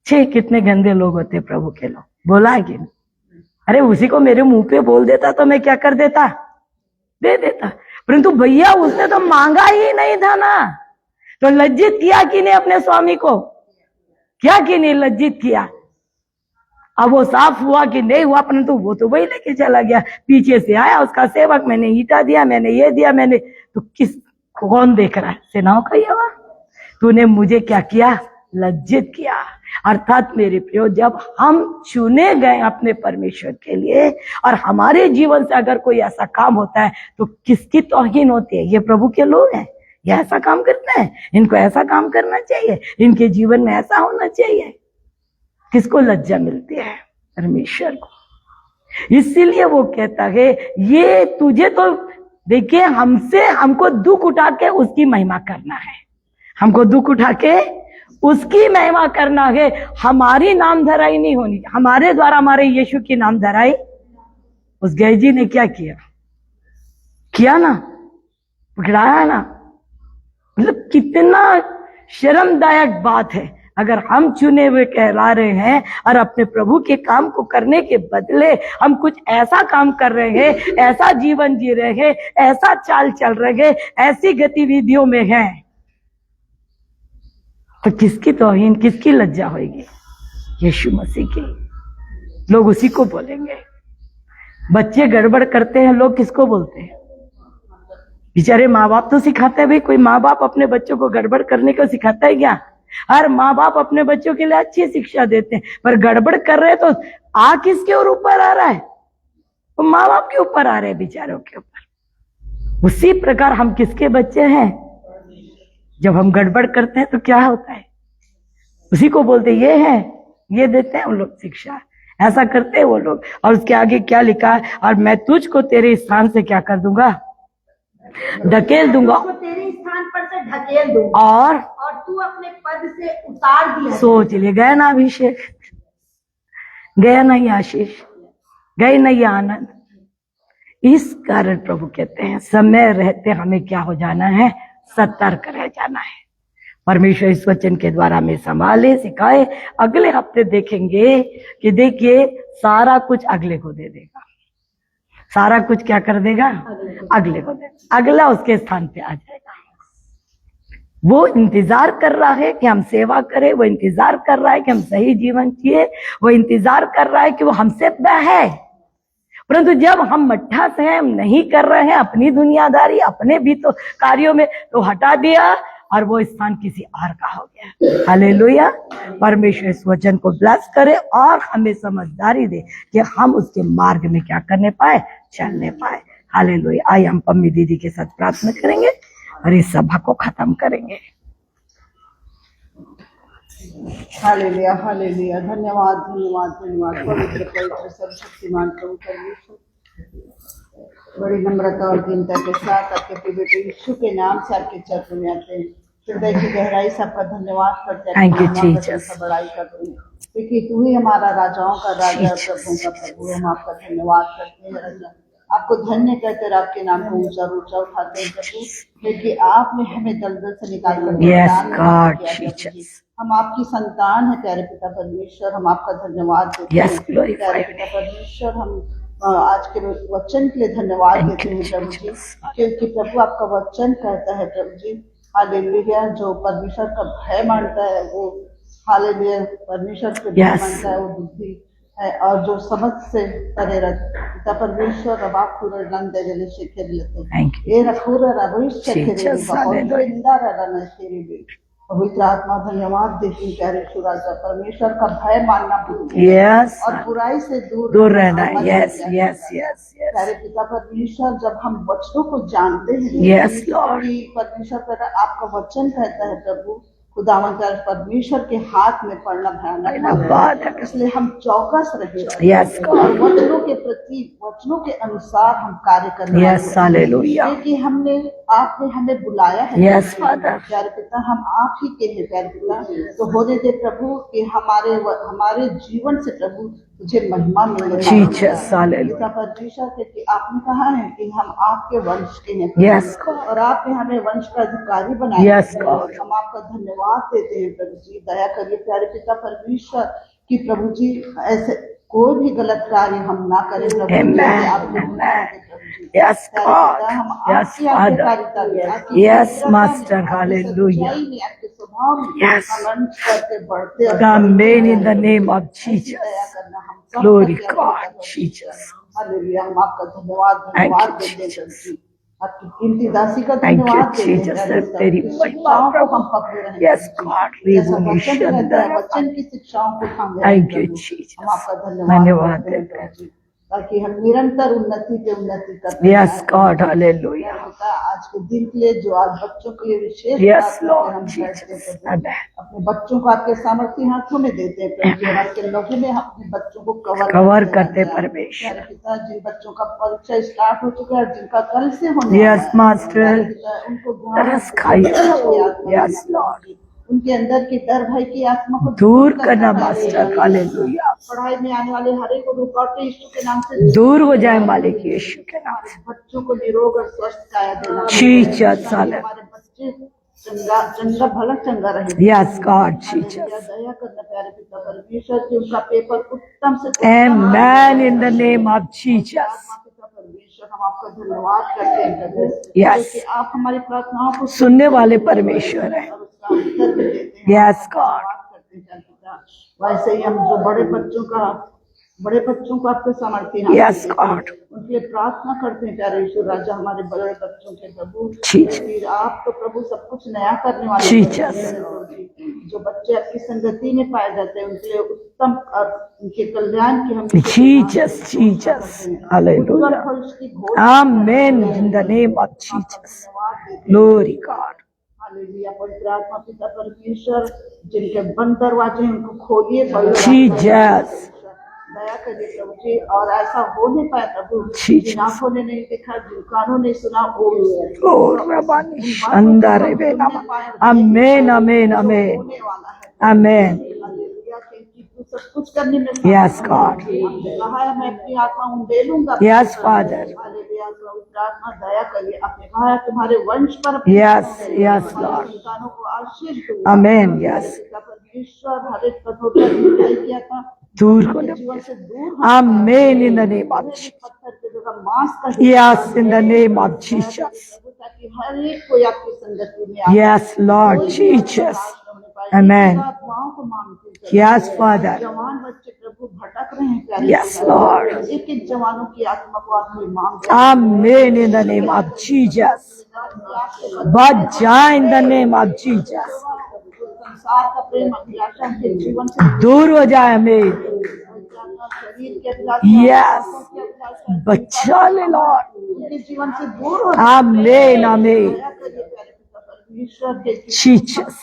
छे कितने गंदे लोग होते प्रभु के लोग। बोला है कि अरे उसी को मेरे मुंह पे बोल देता तो मैं क्या कर देता? दे देता। परंतु भैया उसने तो मांगा ही नहीं था ना, तो लज्जित किया कि नहीं अपने स्वामी को? क्या कि नहीं लज्जित किया? अब वो साफ हुआ कि नहीं हुआ, परंतु वो तो वही लेके चला गया। पीछे से आया उसका सेवक, मैंने ईटा दिया, मैंने ये दिया, मैंने तो कौन देख रहा है? सेनाओं का यहोवा। तूने मुझे क्या किया? लज्जित किया। अर्थात मेरे प्रियो, जब हम चुने गए अपने परमेश्वर के लिए और हमारे जीवन से अगर कोई ऐसा काम होता है तो किसकी तौहीन होती है? ये प्रभु के लोग हैं, ये ऐसा काम करते हैं, इनको ऐसा काम करना चाहिए, इनके जीवन में ऐसा होना चाहिए। किसको लज्जा मिलती है? परमेश्वर को। इसीलिए वो कहता है ये तुझे तो देखिए, हमको दुख उठा के उसकी महिमा करना है, हमको दुख उठा के उसकी महिमा करना है। हमारी नाम धराई नहीं होनी, हमारे द्वारा हमारे यीशु की नाम धराई। उस गेहजी ने क्या किया ना, पकड़ाया ना। मतलब कितना शर्मदायक बात है अगर हम चुने हुए कहला रहे हैं और अपने प्रभु के काम को करने के बदले हम कुछ ऐसा काम कर रहे हैं, ऐसा जीवन जी रहे हैं, ऐसा चाल चल रहे हैं, ऐसी गतिविधियों में हैं, तो किसकी तौहीन, किसकी लज्जा होगी? यीशु मसीह की। लोग उसी को बोलेंगे। बच्चे गड़बड़ करते हैं, लोग किसको बोलते हैं? बेचारे माँ बाप तो सिखाते हैं। भाई कोई माँ बाप अपने बच्चों को गड़बड़ करने को सिखाता है क्या? हर माँ बाप अपने बच्चों के लिए अच्छी शिक्षा देते हैं, पर गड़बड़ कर रहे हैं तो आ किसके ऊपर आ रहा है? तो माँ बाप के ऊपर आ रहे हैं, बेचारों के ऊपर। उसी प्रकार हम किसके बच्चे हैं? जब हम गड़बड़ करते हैं तो क्या होता है? उसी को बोलते ये है, ये देते हैं उन लोग शिक्षा, ऐसा करते हैं वो लोग। और उसके आगे क्या लिखा है? और मैं तुझको तेरे स्थान से क्या कर दूंगा? ढकेल दूंगा, तेरे स्थान पर से ढकेल दूंगा, और तू अपने पद से उतार दिया। सोच ले, गया ना अभिषेक, गया नहीं आशीष, गए नहीं आनंद। इस कारण प्रभु कहते हैं समय रहते हमें क्या हो जाना है? सतर्क रह जाना है। परमेश्वर इस वचन के द्वारा हमें संभाले, सिखाए। अगले हफ्ते देखेंगे कि देखिए सारा कुछ अगले को दे देगा। सारा कुछ क्या कर देगा? अगले को देगा। अगला उसके स्थान पे आ जाएगा। वो इंतजार कर रहा है कि हम सेवा करें, वो इंतजार कर रहा है कि हम सही जीवन जिए, वो इंतजार कर रहा है कि वो हमसे है। परंतु जब हम मट्ठा से हैं, हम नहीं कर रहे हैं अपनी दुनियादारी, अपने भी तो कार्यों में, तो हटा दिया और वो स्थान किसी और का हो गया। हालेलुया। परमेश्वर इस वचन को ब्लेस करे और हमें समझदारी दे कि हम उसके मार्ग में क्या करने पाए, चलने पाए। हालेलुया। आइए हम पम्मी दीदी के साथ प्रार्थना करेंगे और इस सभा को खत्म करेंगे। Hallelujah hallelujah. धन्यवाद धन्यवाद धन्यवाद पवित्र पवित्र सर्वशक्तिमान प्रभु परमेश्वर, बड़ी नम्रता और दीनता के साथ आपके प्रिय बेटे यीशु के नाम से आपके चरणों में आते हैं। हृदय की गहराई से आपका धन्यवाद करते हैं, Thank you, Jesus. बड़ाई करते हैं, क्योंकि तू ही हमारा राजाओं का राजा, प्रभुओं का प्रभु। हम आपका धन्यवाद करते हैं राजा, आपको धन्य कहते हैं, आपके नाम को ऊंचा ऊंचा उठाते हैं प्रभु, क्योंकि आपने हमें दलदल से निकाल कर हम आपकी संतान है प्यारे पिता परमेश्वर। हम आपका धन्यवाद देते हैं प्यारे पिता परमेश्वर। हम आज के वचन के लिए धन्यवाद देते हैं प्रभु जी, क्योंकि प्रभु आपका वचन कहता है प्रभु जी, हालेलुया, जो परमेश्वर का भय मानता है वो, हालेलुया, परमेश्वर के भय मानता है वो बुद्धि है, और जो समझ से परे रहता परमेश्वर अब आप नंदे जले शेखे लेते ये रखूर रविष्य पवित्र आत्मा धन्यवाद देती प्यारे राजा। परमेश्वर का भय मानना और बुराई से दूर रहना। यस यस यस प्यारे पिता परमेश्वर, जब हम वचनों को जानते हैं परमेश्वर आपका वचन कहता है प्रभु, खुदावन परमेश्वर के हाथ में पड़ना भयानक है, इसलिए हम चौकस रहे और वचनों के प्रति, वचनों के अनुसार हम कार्य करने क्योंकि आपने हमें बुलाया है प्यारे पिता, हम आप ही के हैं प्यारे पिता। तो होने दे प्रभु कि हमारे जीवन से प्रभु तुझे महिमा मिले पिता परमेश्वर, क्योंकि आपने कहा है कि हम आपके वंश के हैं और आपने हमें वंश का अधिकारी बनाया। हम आपका धन्यवाद देते हैं प्रभु जी। दया करिए प्यारे पिता परमेश्वर कि प्रभु जी ऐसे कोई भी गलत कार्य हम ना करें प्रभु जी। Yes, God. Yes, Father. Yes, Master. Hallelujah. Yes. Amen in the name of Jesus. Glory God, Jesus. Hallelujah. हम आपका धन्यवाद देते हैं। आपकी कीमती दासी का धन्यवाद देते हैं। तेरी महिमा प्रभु। Yes, God. वचन की शिक्षाओं को हम आपका धन्यवाद देते हैं ताकि हम निरंतर उन्नति करते हैं। Yes, God. Hallelujah. आज के दिन के लिए जो आज बच्चों के लिए विशेष Yes, Lord Jesus. अपने बच्चों को आपके सामर्थ्य हाथों में देते हैं, आपके लोगों में अपने बच्चों को कवर करते परमेश्वर। पिता जिन बच्चों का परीक्षा स्टार्ट हो चुका है, जिनका कल से होने Yes, Master. उनको रस खाइए। Yes, Lord. उनके अंदर की डर भय की आत्मा को दूर करना मास्टर। हालेलुया। पढ़ाई में आने वाले हर एक रुकावटें यीशु के नाम से दूर हो जाए मालिक यीशु के नाम से। बच्चों को निरोग और स्वस्थ काया देना। हमारे बच्चे चंगा भला चंगा रहे। Yes God Jesus. दया करना प्यारे पिता परमेश्वर कि उनका पेपर उत्तम से amen in the name of Jesus. हम आपका धन्यवाद करते हैं यस, आप हमारी प्रार्थनाओं को सुनने वाले परमेश्वर हैं। Yes God. वैसे ही हम जो बड़े बच्चों को आपके सामर्थ्य यस गॉड उनके लिए प्रार्थना करते हैं प्यारे यीशु राजा, हमारे बड़े बच्चों के प्रभु। फिर आप तो प्रभु सब कुछ नया करने वाले जो बच्चे आपकी संगति में पाए जाते हैं उनके लिए उत्तम उनके कल्याण की हम Jesus hallelujah amen in the name of Jesus glory God hallelujah. पवित्र आत्मा पिता परमेश्वर जिनके बंद दरवाजे उनको खोलिए जीसस। दया करिए प्रभु जी, और ऐसा हो नहीं पाया प्रभु जिन आंखों ने नहीं देखा, जिन कानों ने सुना आमेन आमेन आमेन आमेन। सब कुछ करने में यस गॉड कहा है मैं अपनी आत्मा उंडे लूंगा। यस फादर आत्मा दया करिए, आपने कहा है तुम्हारे वंश पर यस यस लॉर्ड संतानों को आशीष आमेन। यस परमेश्वर हर एक कठोरता किया था दूर होने से दूर amen in the name of Jesus. Yes in the name of Jesus. ताकि कि हर एक कोई आपकी संगति में आए। Yes, Lord. कोई भी Teach us. आश्रम में पाए। Amen. इन आत्माओं को मांगते चलो। Yes, Father. जवान बच्चे प्रभु भटक रहे हैं प्यारे Yes, खुदा। Lord. एक एक जवानों की आत्मा को आप में मांग Amen in the name of Jesus. But in the name of Jesus. संसार का प्रेम अभिलाषा के जीवन से दूर हो जाए हमें. शरीर के अभिलाषा, Yes. आंखों की अभिलाषा, बचा ले Lord. उनके जीवन से दूर हो Amen, amen. दया करिए प्यारे पिता परमेश्वर के Jesus.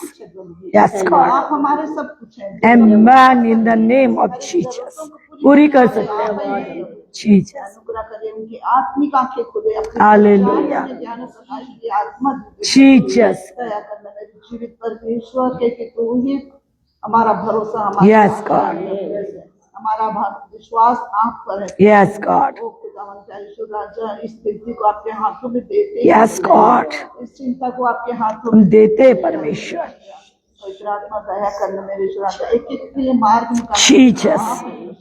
Yes, God. आप हमारे सब कुछ हैं। Amen in the name of Jesus. पूरी कर सकते हैं Jesus. अनुग्रह करिए, उनकी आत्मिक आंखें खुले, अपने Hallelujah. ज्ञान प्रकाश की आत्मा दीजिए। Jesus. दया करना मेरे जीवित परमेश्वर के कि तू ही हमारा भरोसा, हमारा Yes, God. हमारा विश्वास आप पर है। Yes, God. ओ खुदावन प्यारे ईश्वर राजा, इस स्थिति को आपके हाथों में देते हैं। Yes, God. इस चिंता को आपके हाथों हम में देते हैं परमेश्वर. पवित्र आत्मा दया करना मेरे ईश्वर राजा, एक एक के लिए मार्ग निकालना। Jesus.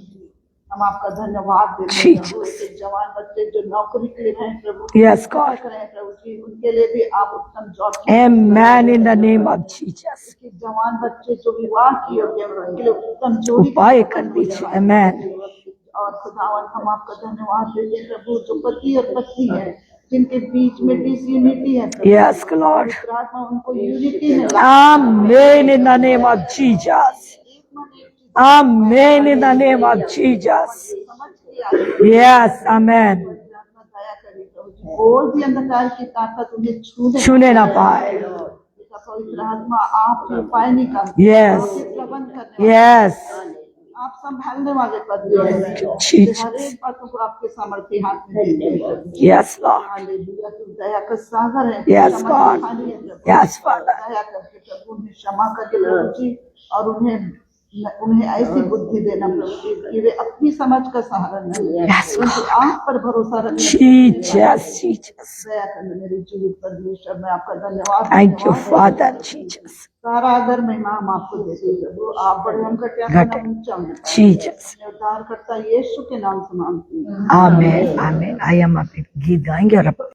हम आपका धन्यवाद देते हैं Jesus. प्रभु, के जवान बच्चे जो नौकरी के लिए हैं प्रभु, Yes, God. करें प्रभु जी, उनके लिए भी आप उत्तम job Amen in the name of Jesus. के जवान बच्चे जो विवाह किए होते हैं उनके लिए उत्तम जोड़ी उपाय कर दीजिए. Amen. और खुदावन हम आपका धन्यवाद देते हैं प्रभु, जो पति और पत्नी है जिनके बीच में डिसयूनिटी है प्रभु, Yes, Lord. पवित्र आत्मा उनको यूनिटी में Amen in the name of Jesus. Amen in the name of Jesus. Yes, Amen. दया करिए प्रभु जी, कोई भी अंधकार की ताकत उन्हें छूने ना पाए. पवित्र आत्मा आप ही उपाय निकालते Yes. प्रबंध करने Yes. आप संभालने वाले पद हैं। Jesus. हर एक बातों को आपके सामर्थ्य हाथ में देते हैं। Yes, Lord. हालेलुया, तू दया का सागर है। Yes, क्षमा God. खाली है प्रभु। Yes, Father. दया करके प्रभु उन्हें क्षमा करके प्रभु जी, और उन्हें ऐसी बुद्धि देना प्रभु जी कि वे अपनी समझ का सहारा नहीं, Yes, परंतु आप पर भरोसा रखने। Jesus, Jesus. दया करने मेरे जीवित परमेश्वर, मैं आपका धन्यवाद Thank you, Father, Jesus. सारा आदर महिमा हम आपको देते हैं प्रभु। आप बड़े हम घटिया घटे। ऊंचा Jesus. उद्धार करता यीशु के नाम से मांगती हूँ। Amen. Amen. I am a गीत गाएंगे और